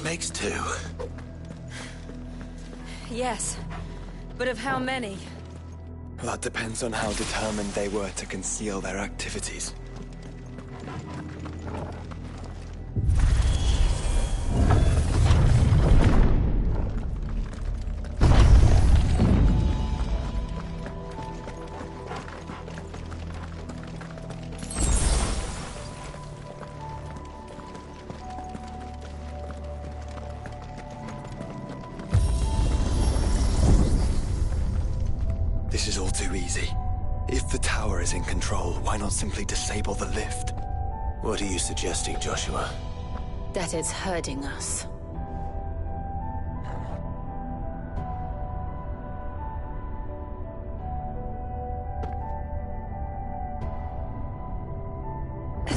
makes two. Yes. But of how many? That depends on how determined they were to conceal their activities. This is all too easy. If the tower is in control, why not simply disable the lift? What are you suggesting, Joshua? That it's hurting us.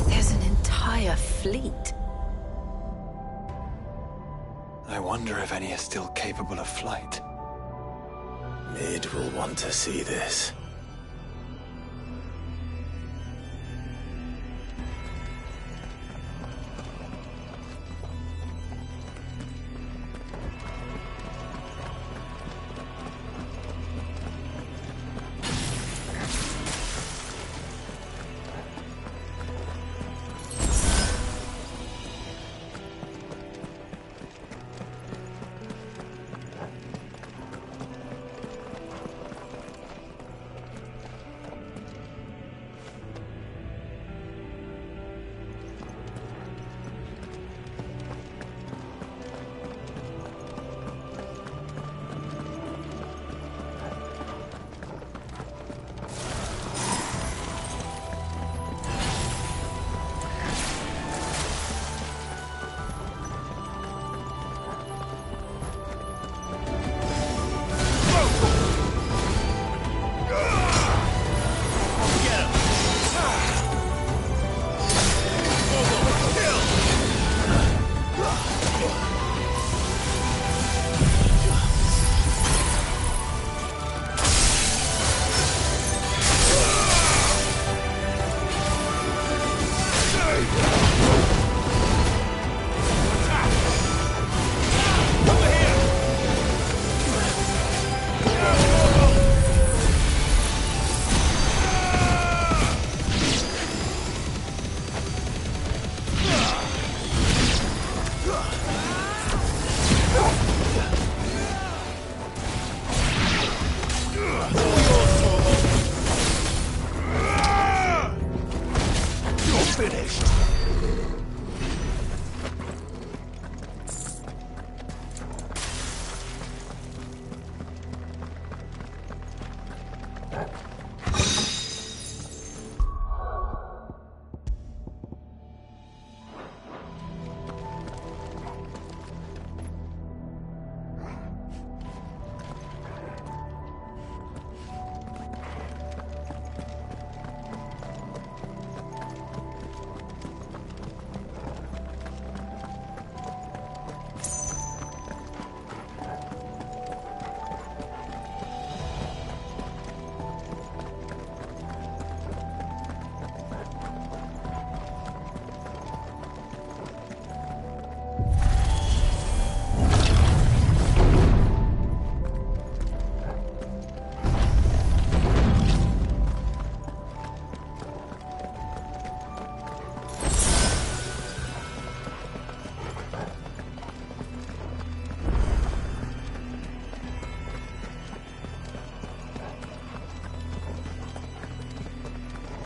There's an entire fleet. I wonder if any are still capable of flight. Mid will want to see this.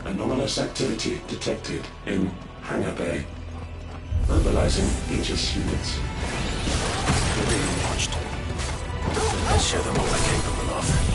Anomalous activity detected in Hangar Bay. Mobilizing Aegis units. We're being watched. Let's show them what we're capable of.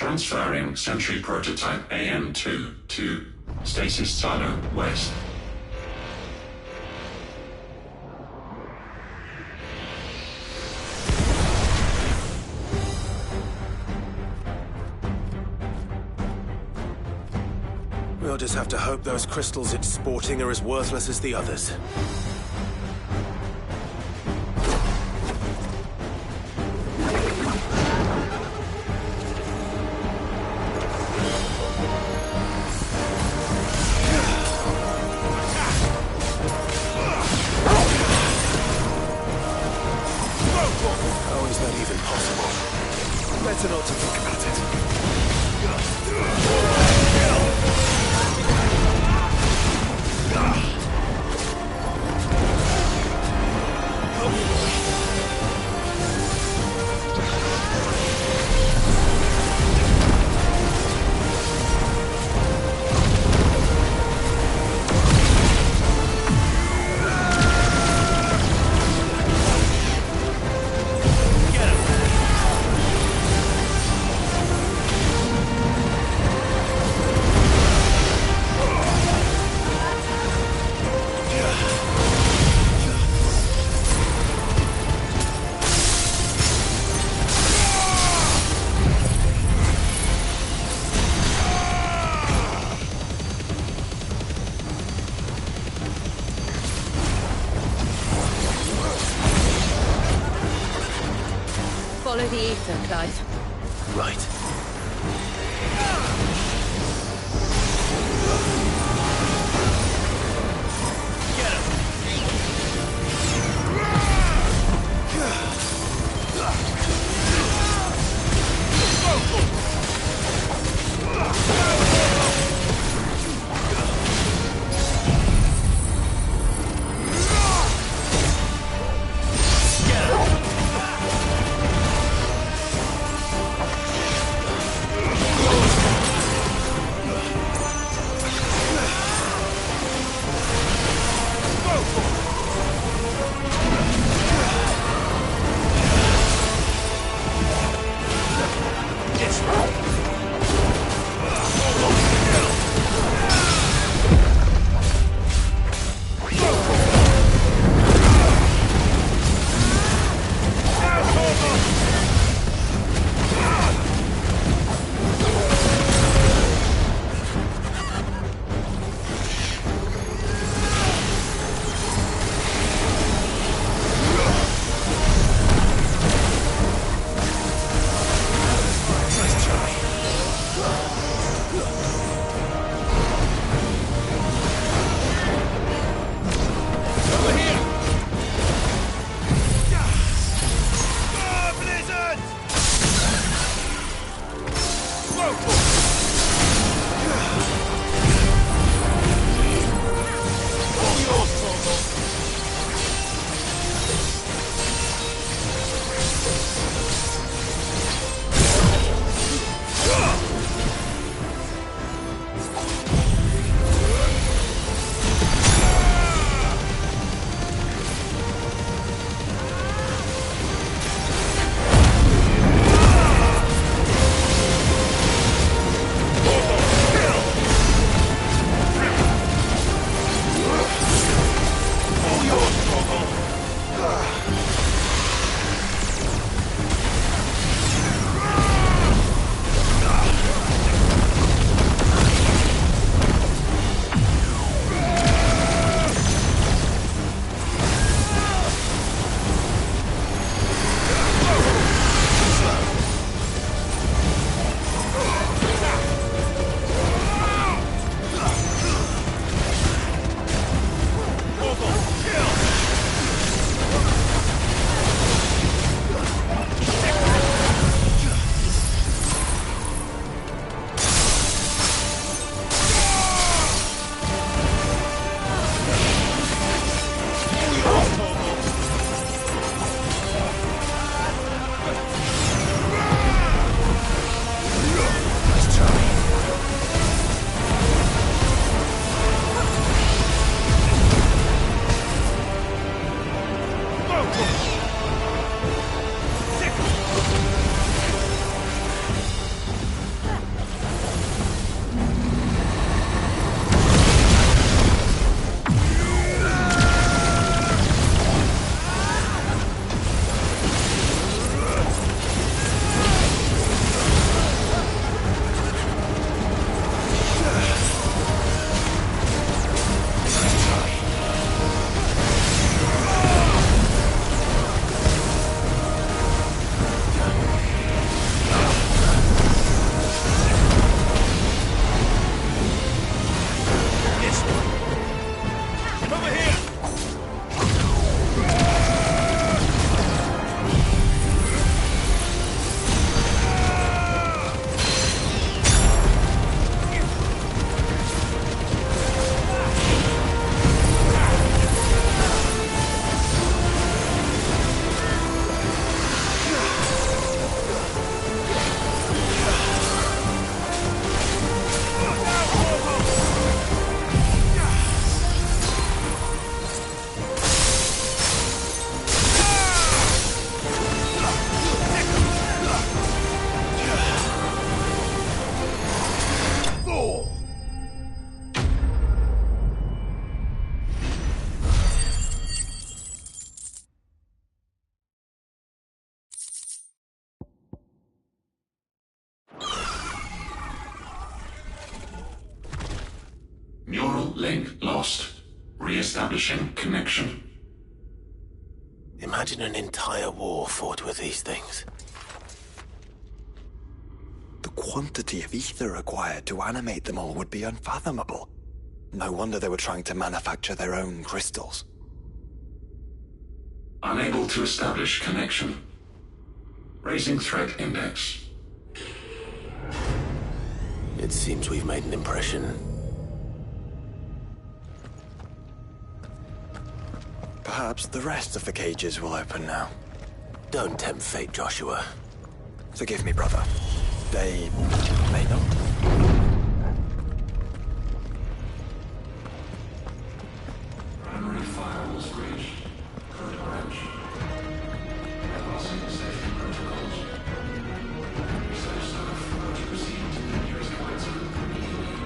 Transferring Sentry Prototype AM2 to Stasis Silo West. We'll just have to hope those crystals it's sporting are as worthless as the others. How is that even possible? Better not to think about it. Follow the ether, Clive. Right. Neural link lost. Re-establishing connection. Imagine an entire war fought with these things. The quantity of ether required to animate them all would be unfathomable. No wonder they were trying to manufacture their own crystals. Unable to establish connection. Raising threat index. It seems we've made an impression. Perhaps the rest of the cages will open now. Don't tempt fate, Joshua. Forgive me, brother. They may not. Primary firewalls breached. Code orange. Bypassing safety protocols. Research staff are to proceed to the nearest point immediately.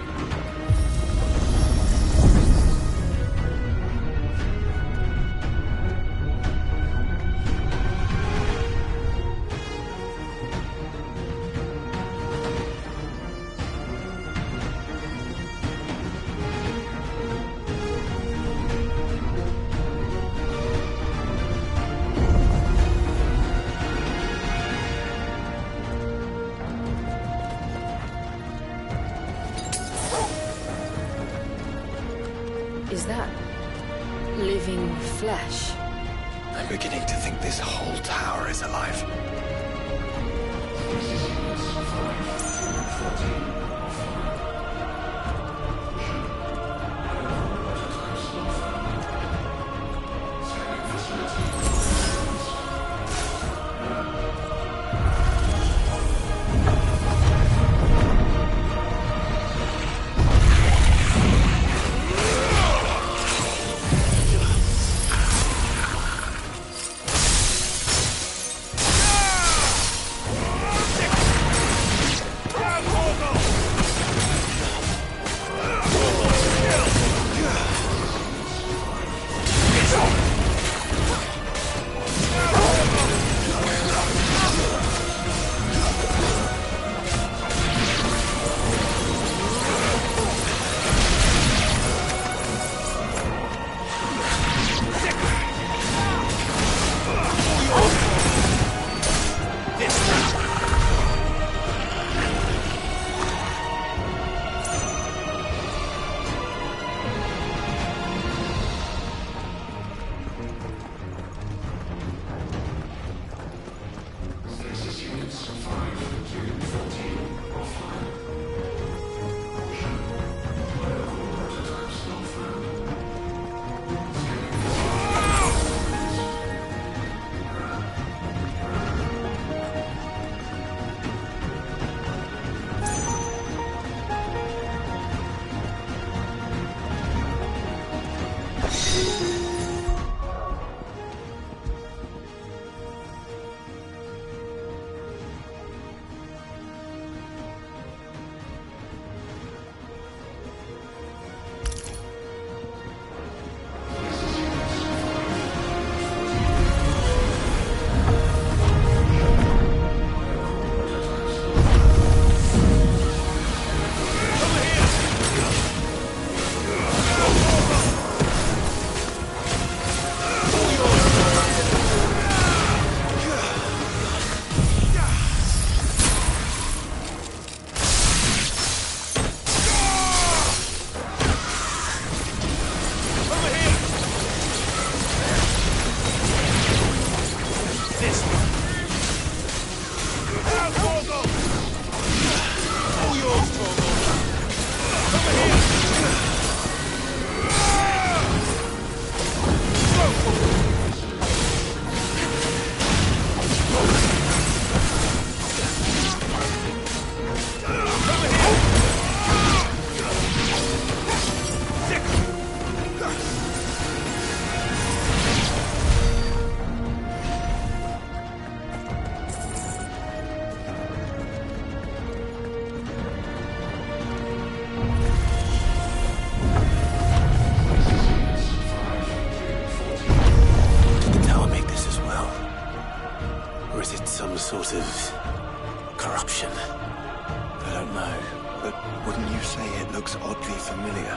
Is that living flesh? I'm beginning to think this whole tower is alive. sort of corruption. I don't know, but wouldn't you you say it looks oddly familiar?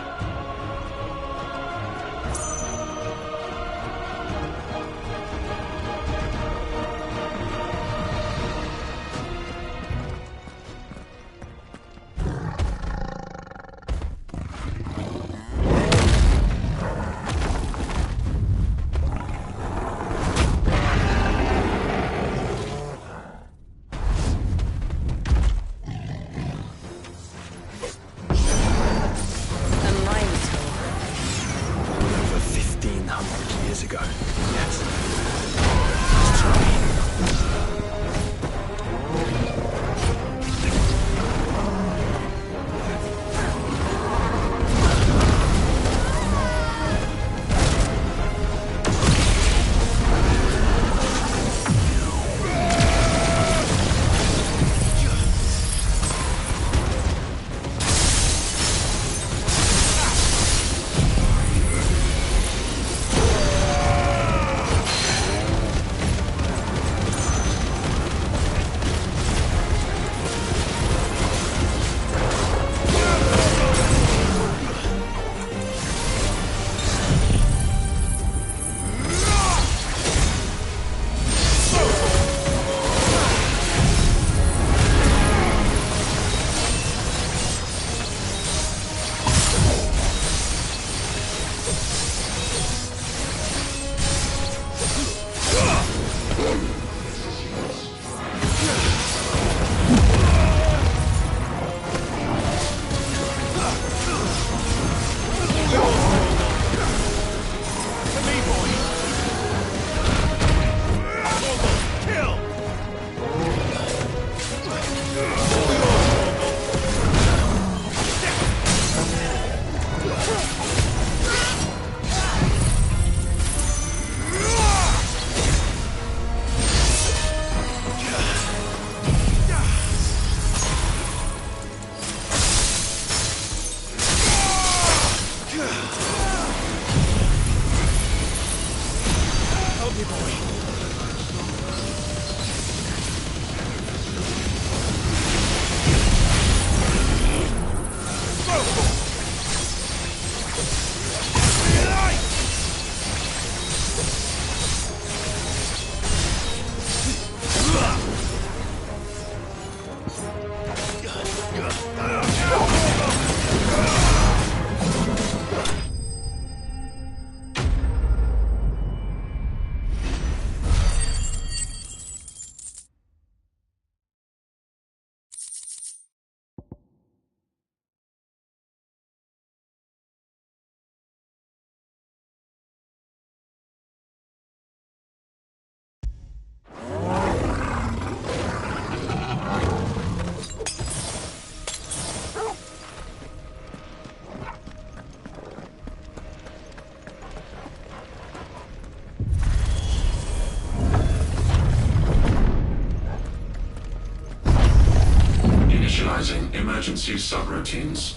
Emergency subroutines.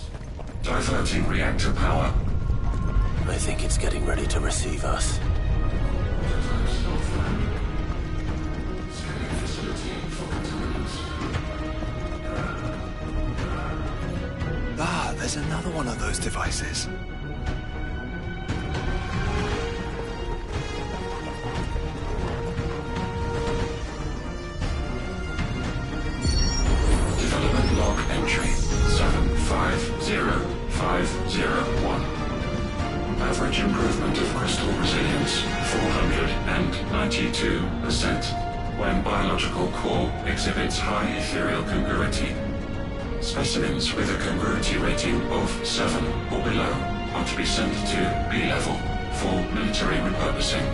Diverting reactor power. I think it's getting ready to receive us. Ah, there's another one of those devices. Development log entry 750501. Average improvement of crystal resilience 492% when biological core exhibits high ethereal congruity. Specimens with a congruity rating of 7 or below are to be sent to B level for military repurposing.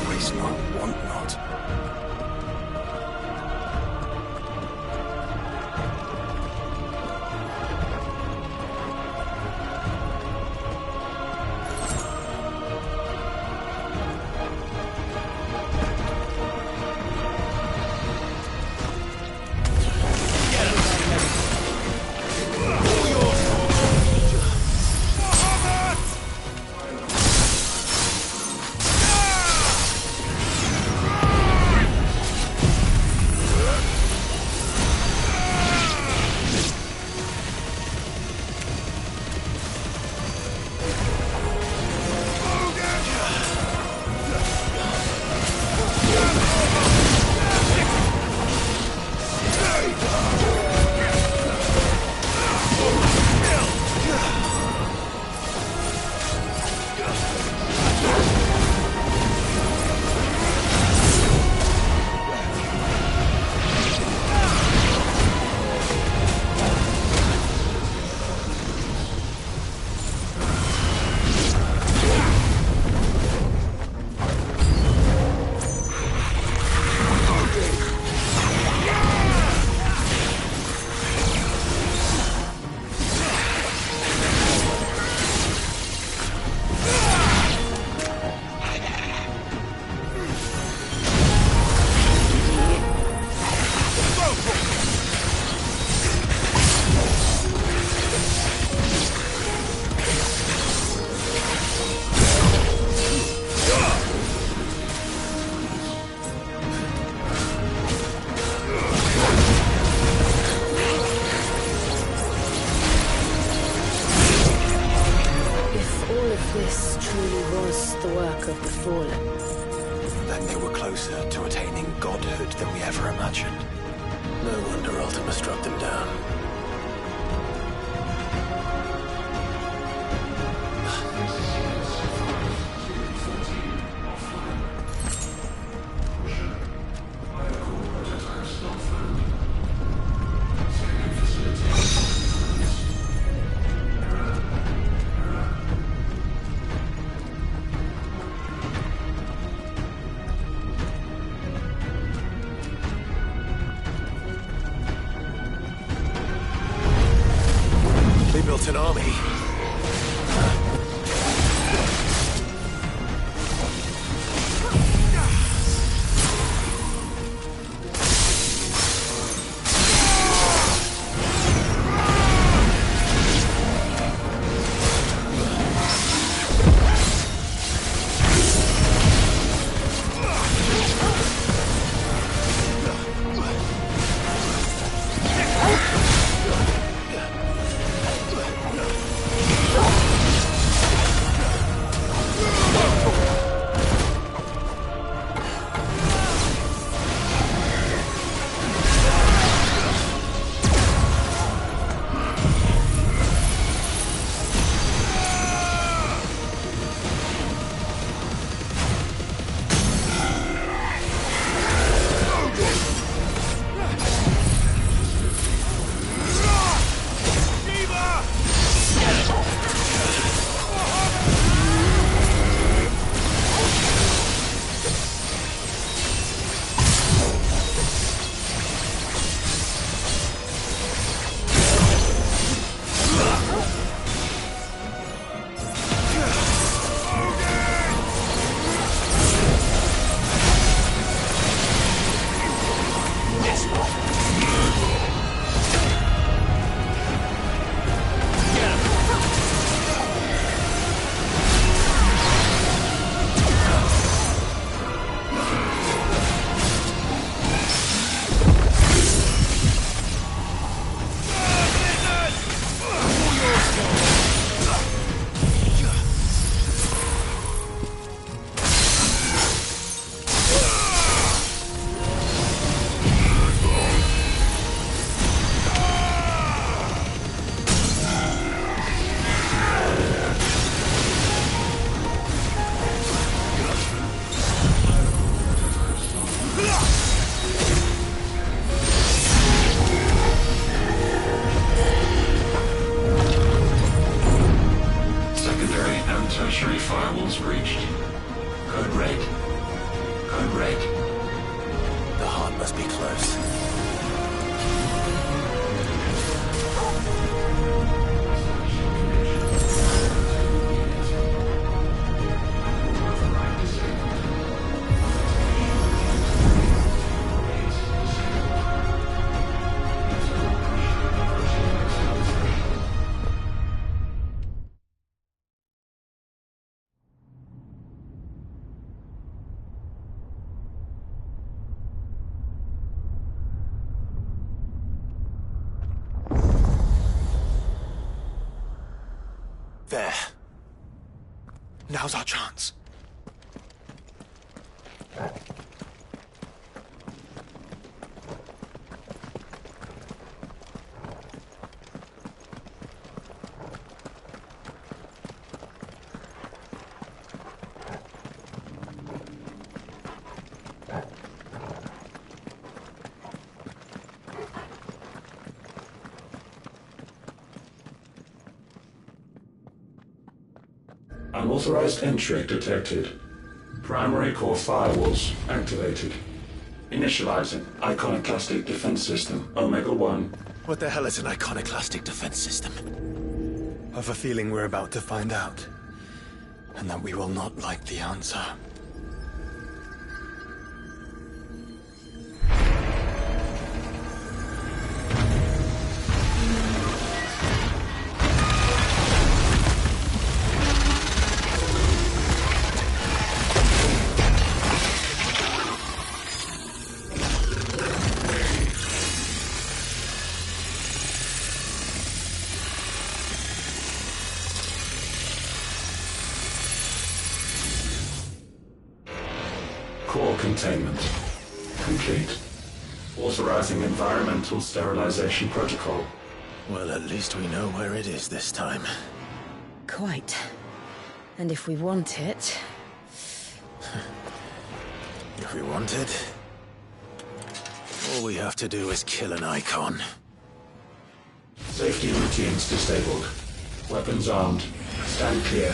Waste not, want not. work of the Fallen. Then they were closer to attaining godhood than we ever imagined. No wonder Ultima struck them down. They built an army. Firewalls breached. Code red. Code red. The heart must be close. There. Now's our chance. Unauthorized entry detected. Primary core firewalls activated. Initializing iconoclastic defense system Omega-1. What the hell is an iconoclastic defense system? I've a feeling we're about to find out. And that we will not like the answer. containment complete. Authorizing environmental sterilization protocol. Well, at least we know where it is this time. Quite. And if we want it... If we want it, all we have to do is kill an icon. Safety routines disabled. Weapons armed. Stand clear.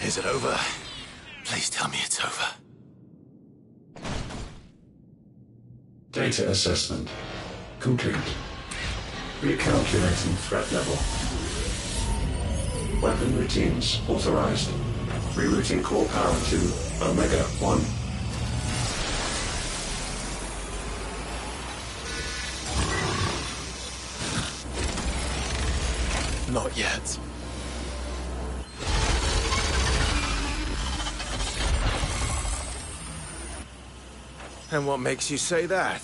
Is it over? Please tell me it's over. Data assessment complete. Recalculating threat level. Weapon routines authorized. Rerouting core power to Omega 1. Not yet. And what makes you say that?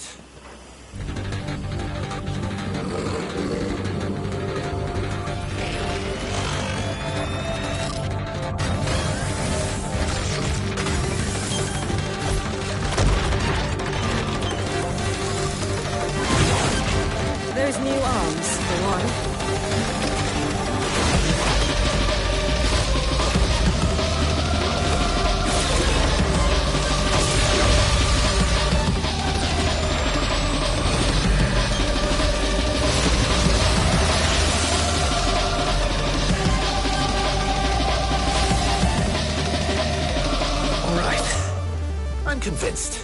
Those new arms, for one. I'm convinced.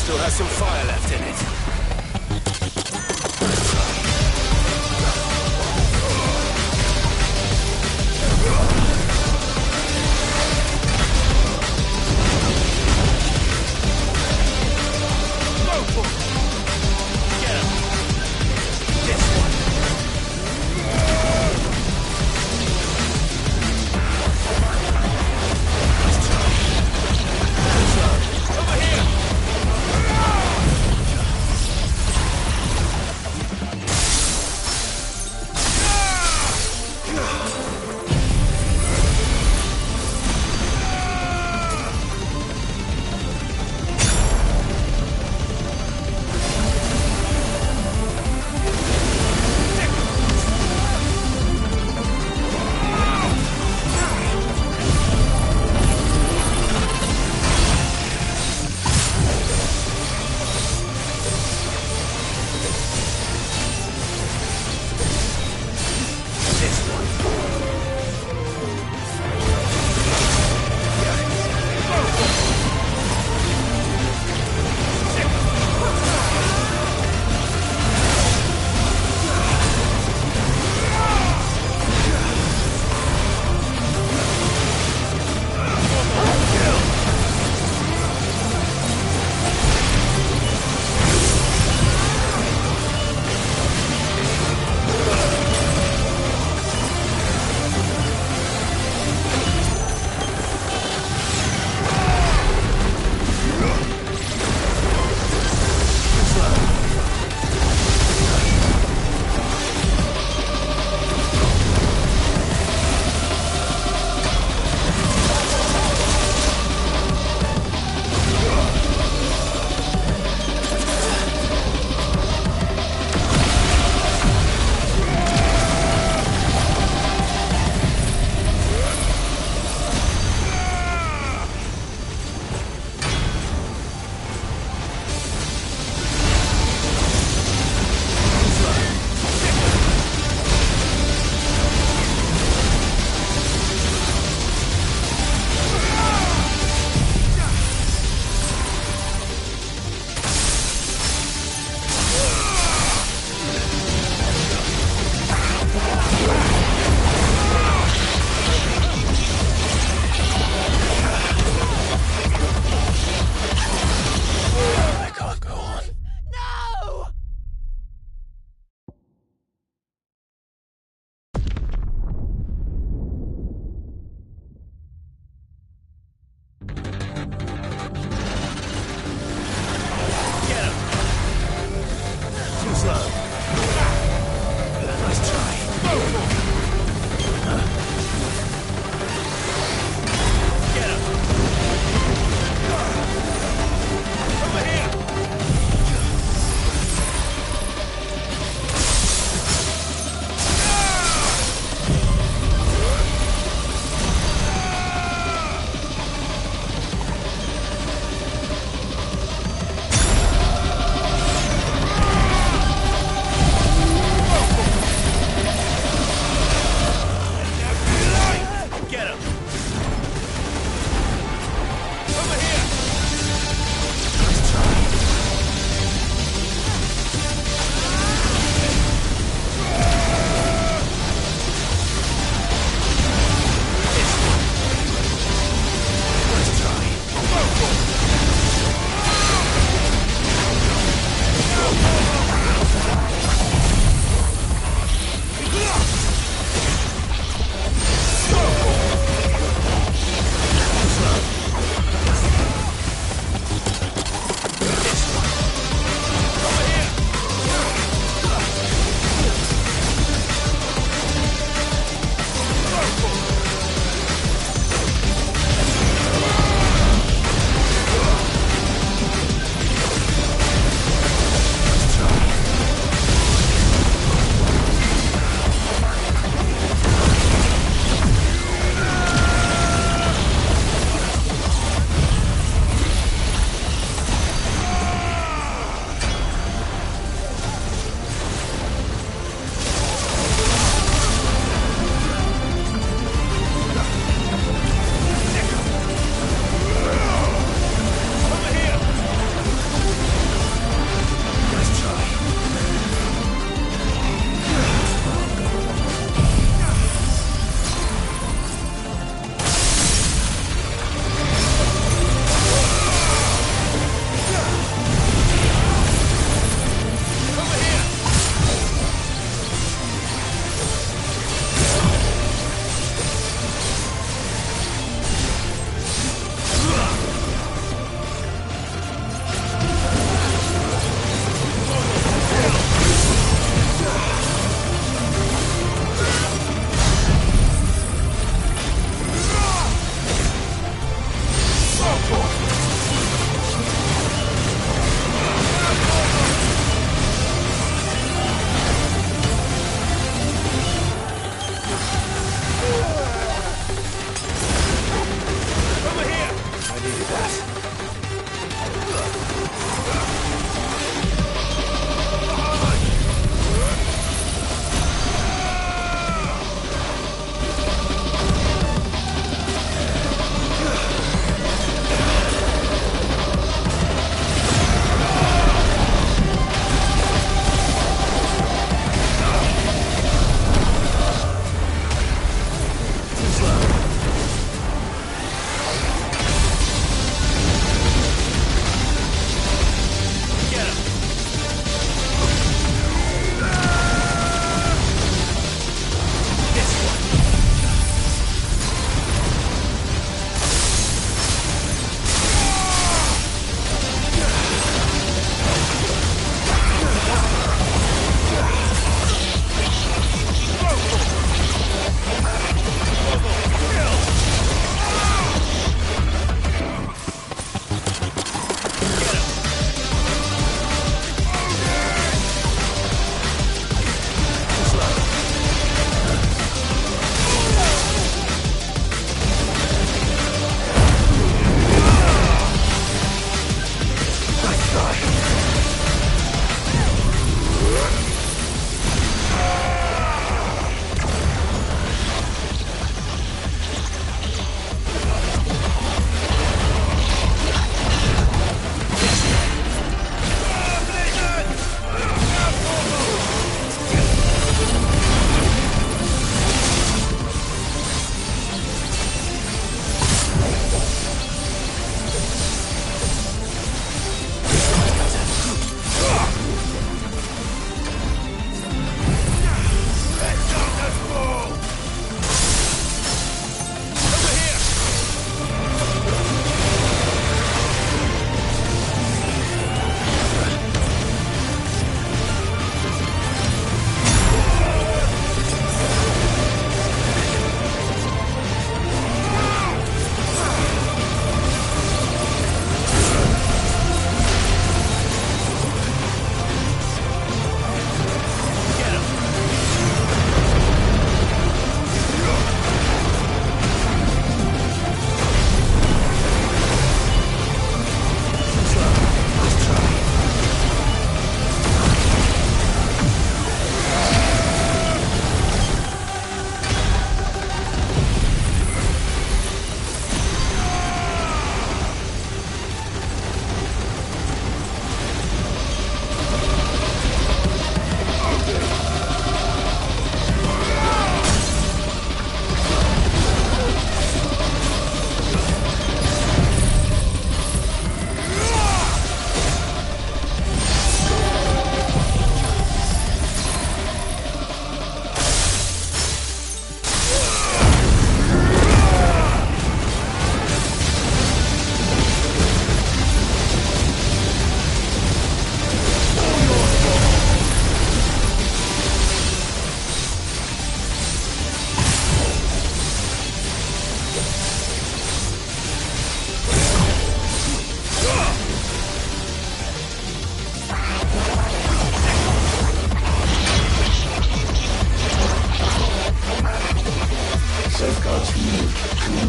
Still has some fire left in it.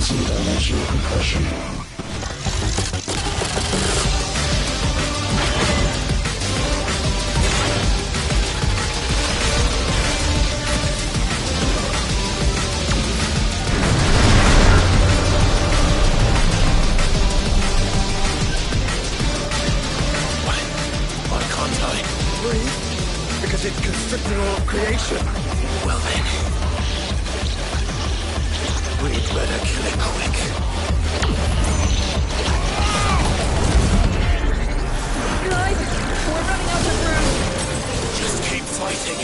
Frequency dimensional compression. Why can't I? Breathe? Because it's constricting all of creation. Well then. We'd better kill it quick. Clive, we're running out of room. Just keep fighting.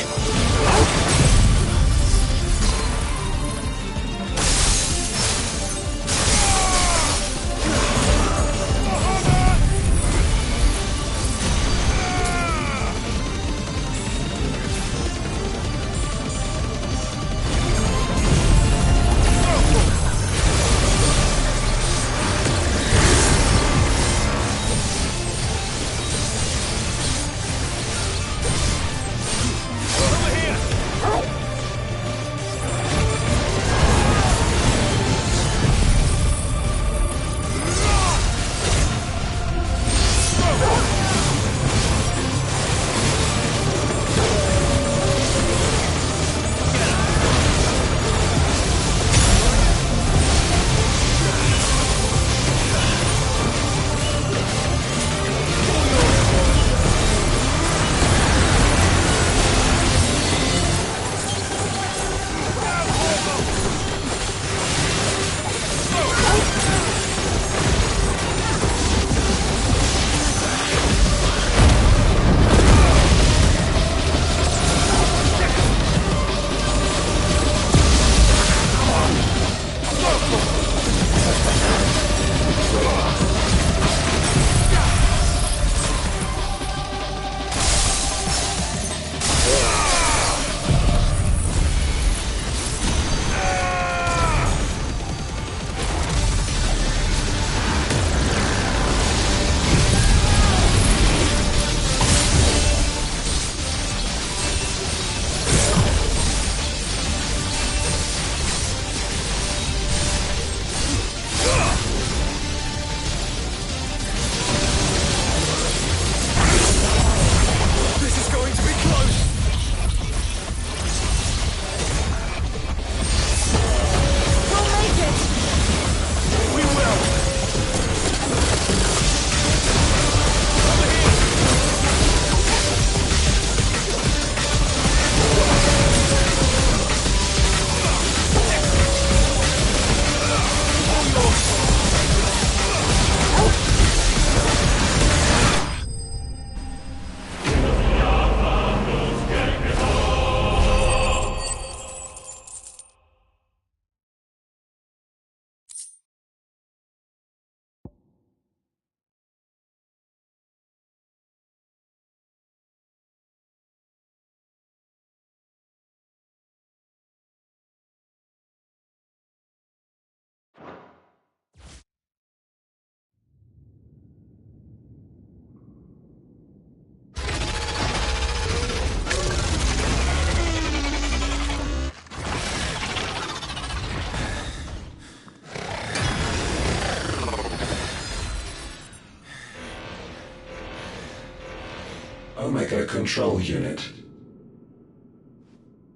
Omega Control Unit.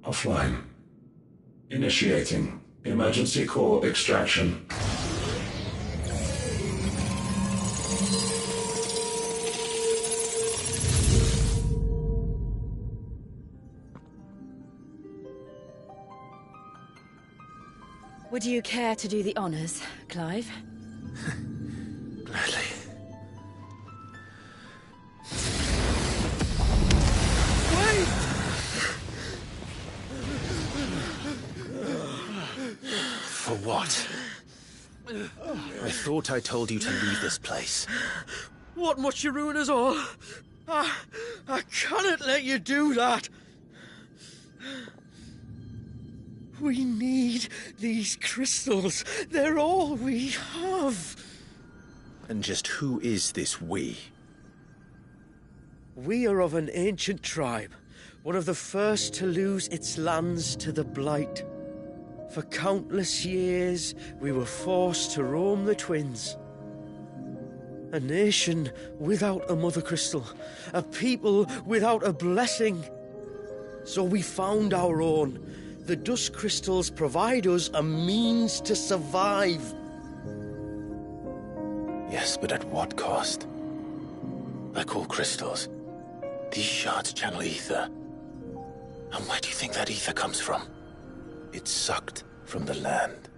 Offline. Initiating emergency core extraction. Would you care to do the honors, Clive? Gladly. For what? I thought I told you to leave this place. What must you ruin us all? I cannot let you do that. We need these crystals. They're all we have. And just who is this we? We are of an ancient tribe, one of the first to lose its lands to the Blight. For countless years, we were forced to roam the Twins. A nation without a Mother Crystal. A people without a blessing. So we found our own. The Dusk Crystals provide us a means to survive. Yes, but at what cost? Like all crystals, these shards channel ether. And where do you think that ether comes from? It's sucked from the land,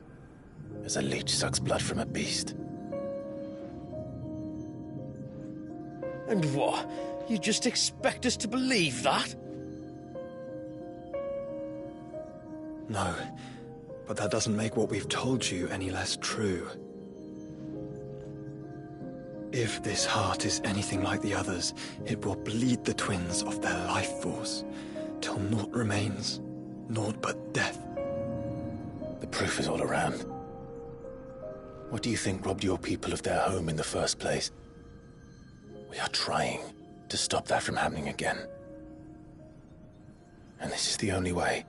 as a leech sucks blood from a beast. And what? You just expect us to believe that? No, but that doesn't make what we've told you any less true. If this heart is anything like the others, it will bleed the Twins of their life force, till naught remains, naught but death. The proof is all around. What do you think robbed your people of their home in the first place? We are trying to stop that from happening again. And this is the only way.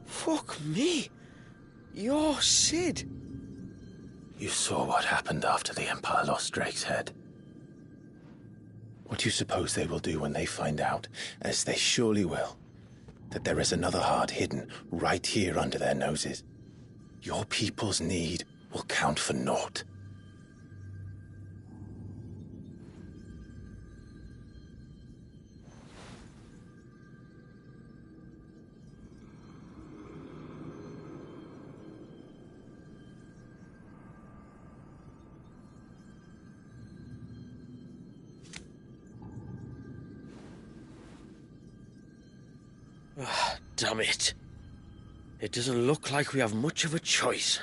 Fuck me. You're Sid. You saw what happened after the Empire lost Drake's head. What do you suppose they will do when they find out, as they surely will, that there is another heart hidden right here under their noses? Your people's need will count for naught. Damn it. It doesn't look like we have much of a choice.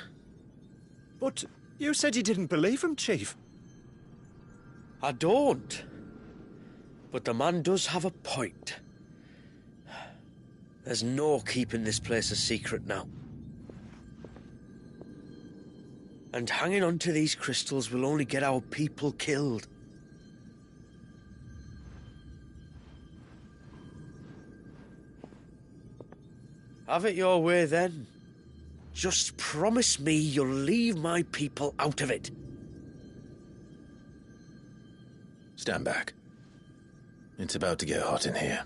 But you said you didn't believe him, Chief. I don't. But the man does have a point. There's no keeping this place a secret now. And hanging on to these crystals will only get our people killed. Have it your way, then. Just promise me you'll leave my people out of it. Stand back. It's about to get hot in here.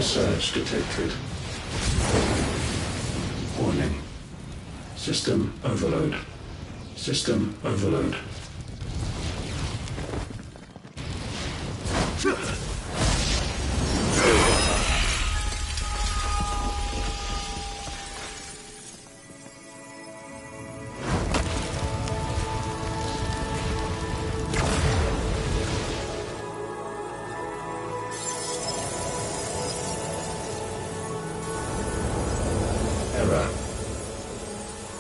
Surge detected. Warning. System overload. System overload. Error.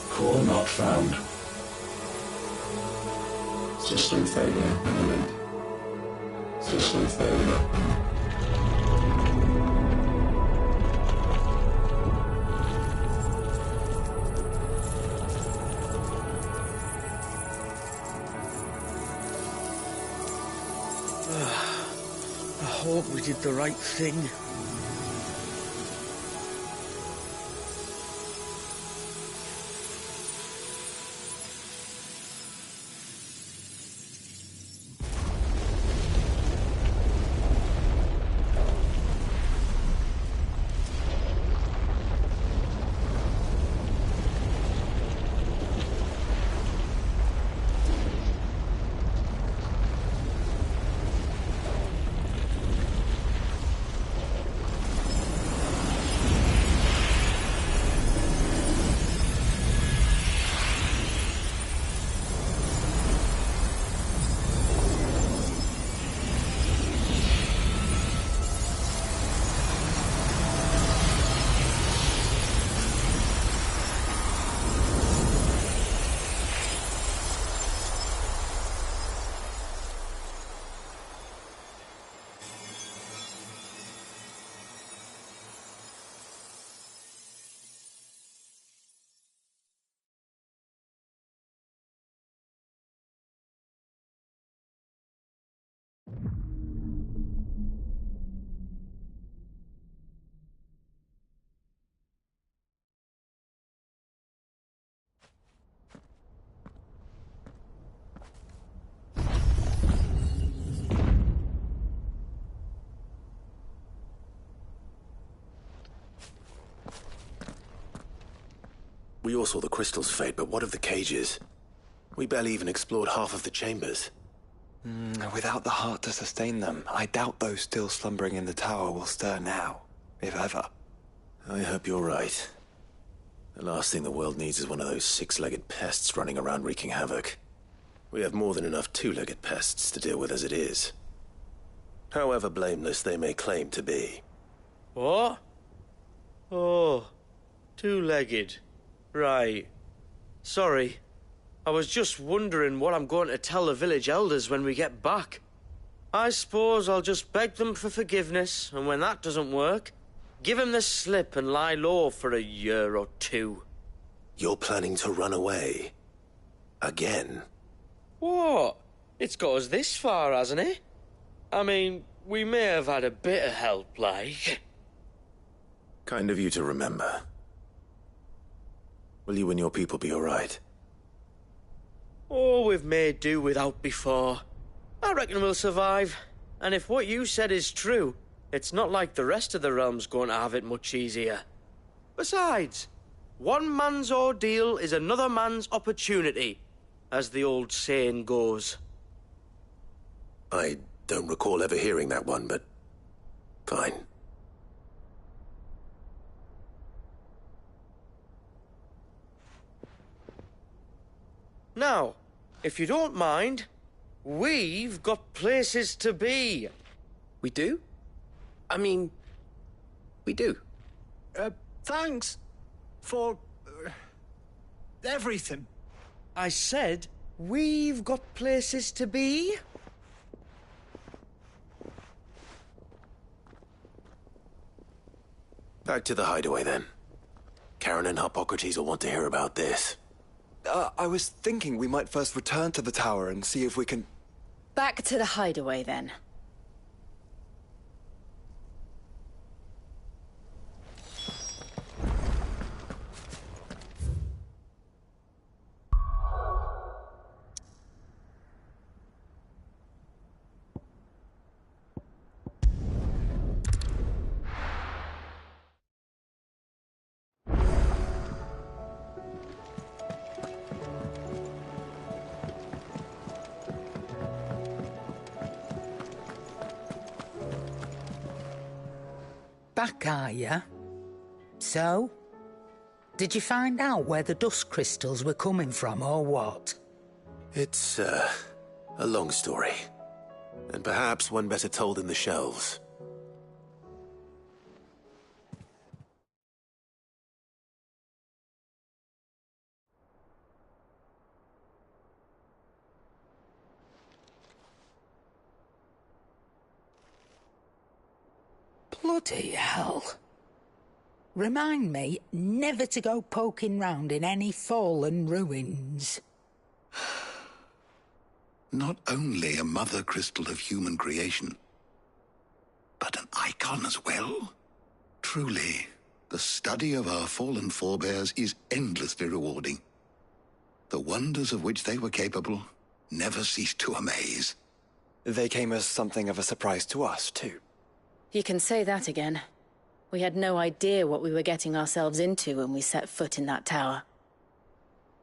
Core not found. System failure imminent. System failure. I hope we did the right thing. We all saw the crystals fade, but what of the cages? We barely even explored half of the chambers. Without the heart to sustain them, I doubt those still slumbering in the tower will stir now, if ever. I hope you're right. The last thing the world needs is one of those six-legged pests running around wreaking havoc. We have more than enough two-legged pests to deal with as it is. However blameless they may claim to be. What? Oh, two-legged. Right. Sorry. I was just wondering what I'm going to tell the village elders when we get back. I suppose I'll just beg them for forgiveness, and when that doesn't work, give them the slip and lie low for a year or two. You're planning to run away? Again? What? It's got us this far, hasn't it? I mean, we may have had a bit of help, like. Kind of you to remember. Will you and your people be all right? Oh, we've made do without before. I reckon we'll survive. And if what you said is true, it's not like the rest of the realm's going to have it much easier. Besides, one man's ordeal is another man's opportunity, as the old saying goes. I don't recall ever hearing that one, but fine. Now, if you don't mind, we've got places to be. We do? I mean, we do. Thanks for everything. I said we've got places to be. Back to the hideaway, then. Karen and Hippocrates will want to hear about this. I was thinking we might first return to the tower and see if we can... Back to the hideaway, then. Back, are ya? So? Did you find out where the dust crystals were coming from, or what? It's, a long story. And perhaps one better told in the shelves. Bloody hell. Remind me never to go poking round in any fallen ruins. Not only a mother crystal of human creation, but an icon as well. Truly, the study of our fallen forebears is endlessly rewarding. The wonders of which they were capable never ceased to amaze. They came as something of a surprise to us, too. You can say that again. We had no idea what we were getting ourselves into when we set foot in that tower.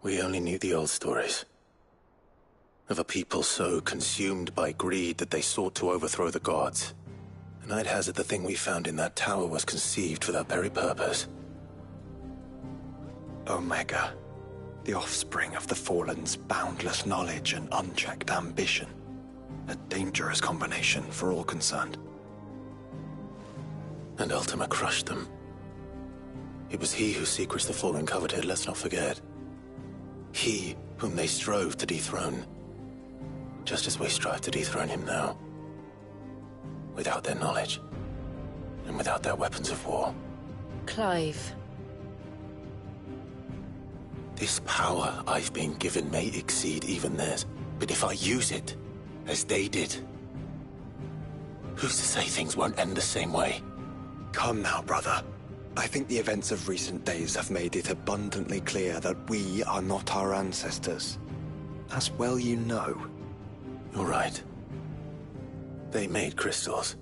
We only knew the old stories. Of a people so consumed by greed that they sought to overthrow the gods. And I'd hazard the thing we found in that tower was conceived for that very purpose. Omega. The offspring of the Fallen's boundless knowledge and unchecked ambition. A dangerous combination for all concerned. And Ultima crushed them. It was he whose secrets the Fallen coveted, let's not forget. He whom they strove to dethrone. Just as we strive to dethrone him now. Without their knowledge. And without their weapons of war. Clive. This power I've been given may exceed even theirs. But if I use it, as they did, who's to say things won't end the same way? Come now, brother. I think the events of recent days have made it abundantly clear that we are not our ancestors. As well you know. You're right. They made crystals.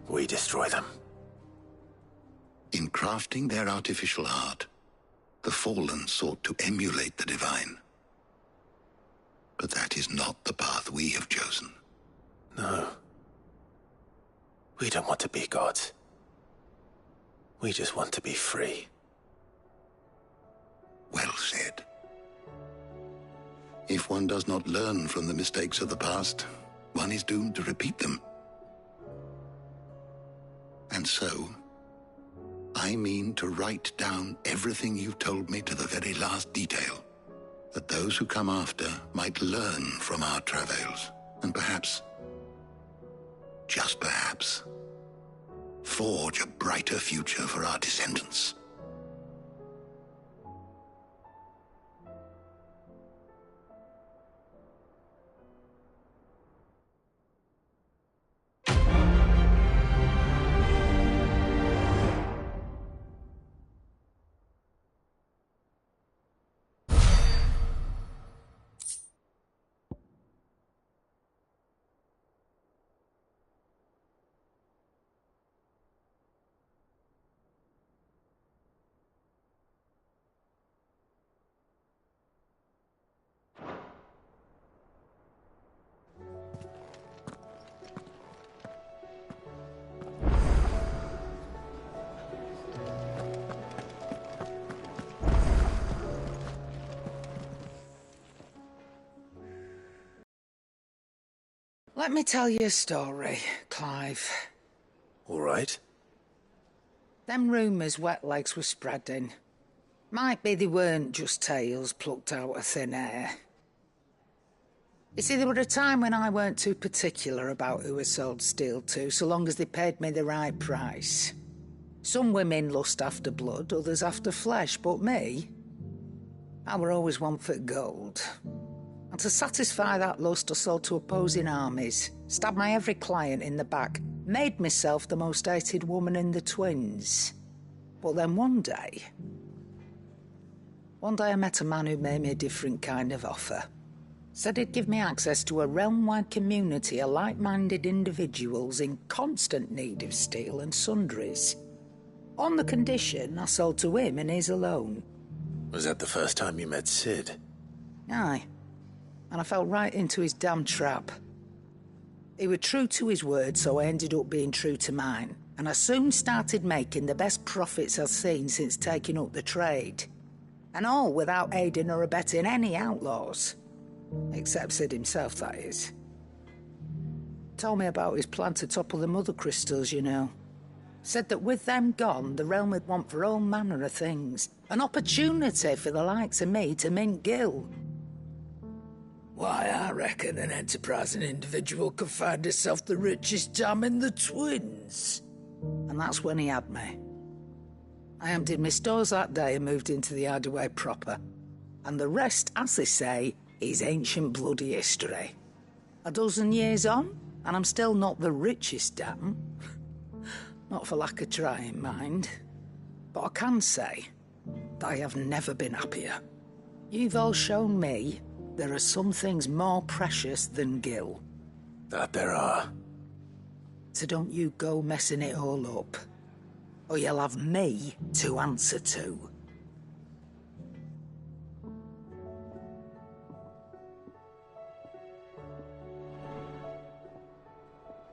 We destroy them. In crafting their artificial art, the fallen sought to emulate the divine. But that is not the path we have chosen. No. We don't want to be gods. We just want to be free. Well said. If one does not learn from the mistakes of the past, one is doomed to repeat them. And so, I mean to write down everything you've told me to the very last detail, that those who come after might learn from our travails, and perhaps, just perhaps, forge a brighter future for our descendants. Let me tell you a story, Clive. All right. Them rumours wet legs were spreading. Might be they weren't just tales plucked out of thin air. You see, there were a time when I weren't too particular about who I sold steel to, so long as they paid me the right price. Some women lust after blood, others after flesh, but me, I were always one for gold. And to satisfy that lust, I sold to opposing armies, stabbed my every client in the back, made myself the most hated woman in the twins. But then one day I met a man who made me a different kind of offer. Said he'd give me access to a realm-wide community of like-minded individuals in constant need of steel and sundries. On the condition I sold to him and his alone. Was that the first time you met Sid? Aye. And I fell right into his damn trap. He was true to his word, so I ended up being true to mine. And I soon started making the best profits I've seen since taking up the trade. And all without aiding or abetting any outlaws. Except Sid himself, that is. Told me about his plan to topple the mother crystals, you know. Said that with them gone, the realm would want for all manner of things. An opportunity for the likes of me to mint Gil. Why, I reckon an enterprising individual could find himself the richest dam in the twins. And that's when he had me. I emptied my stores that day and moved into the Hideaway proper. And the rest, as they say, is ancient bloody history. A dozen years on, and I'm still not the richest dam. Not for lack of trying, mind. But I can say that I have never been happier. You've all shown me there are some things more precious than Gil. That there are. So don't you go messing it all up, or you'll have me to answer to.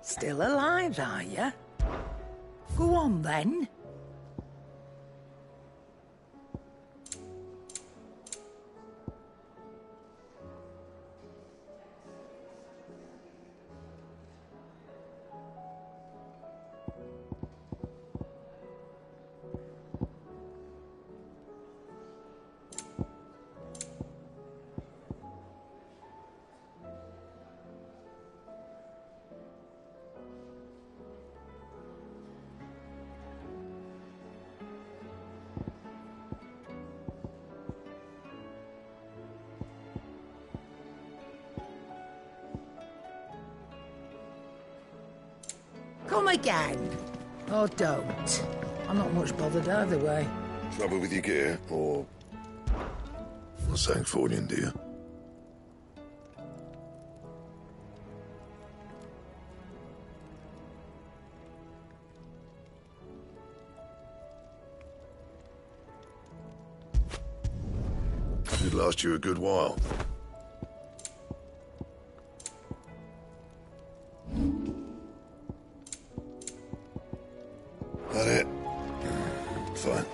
Still alive, are you? Go on, then. Come again. Or don't. I'm not much bothered either way. Trouble with your gear, or Sanctfordian, do you? Should last you a good while. That it? Fine.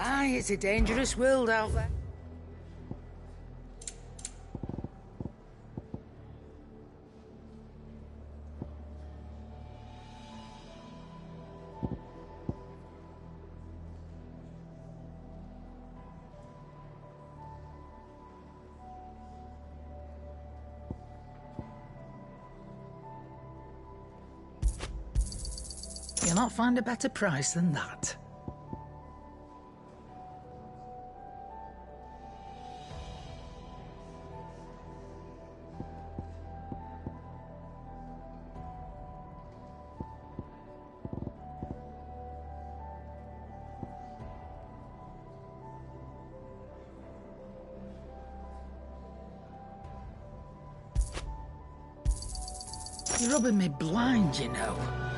Aye, it's a dangerous world out there. You'll not find a better price than that. You're rubbing me blind, you know.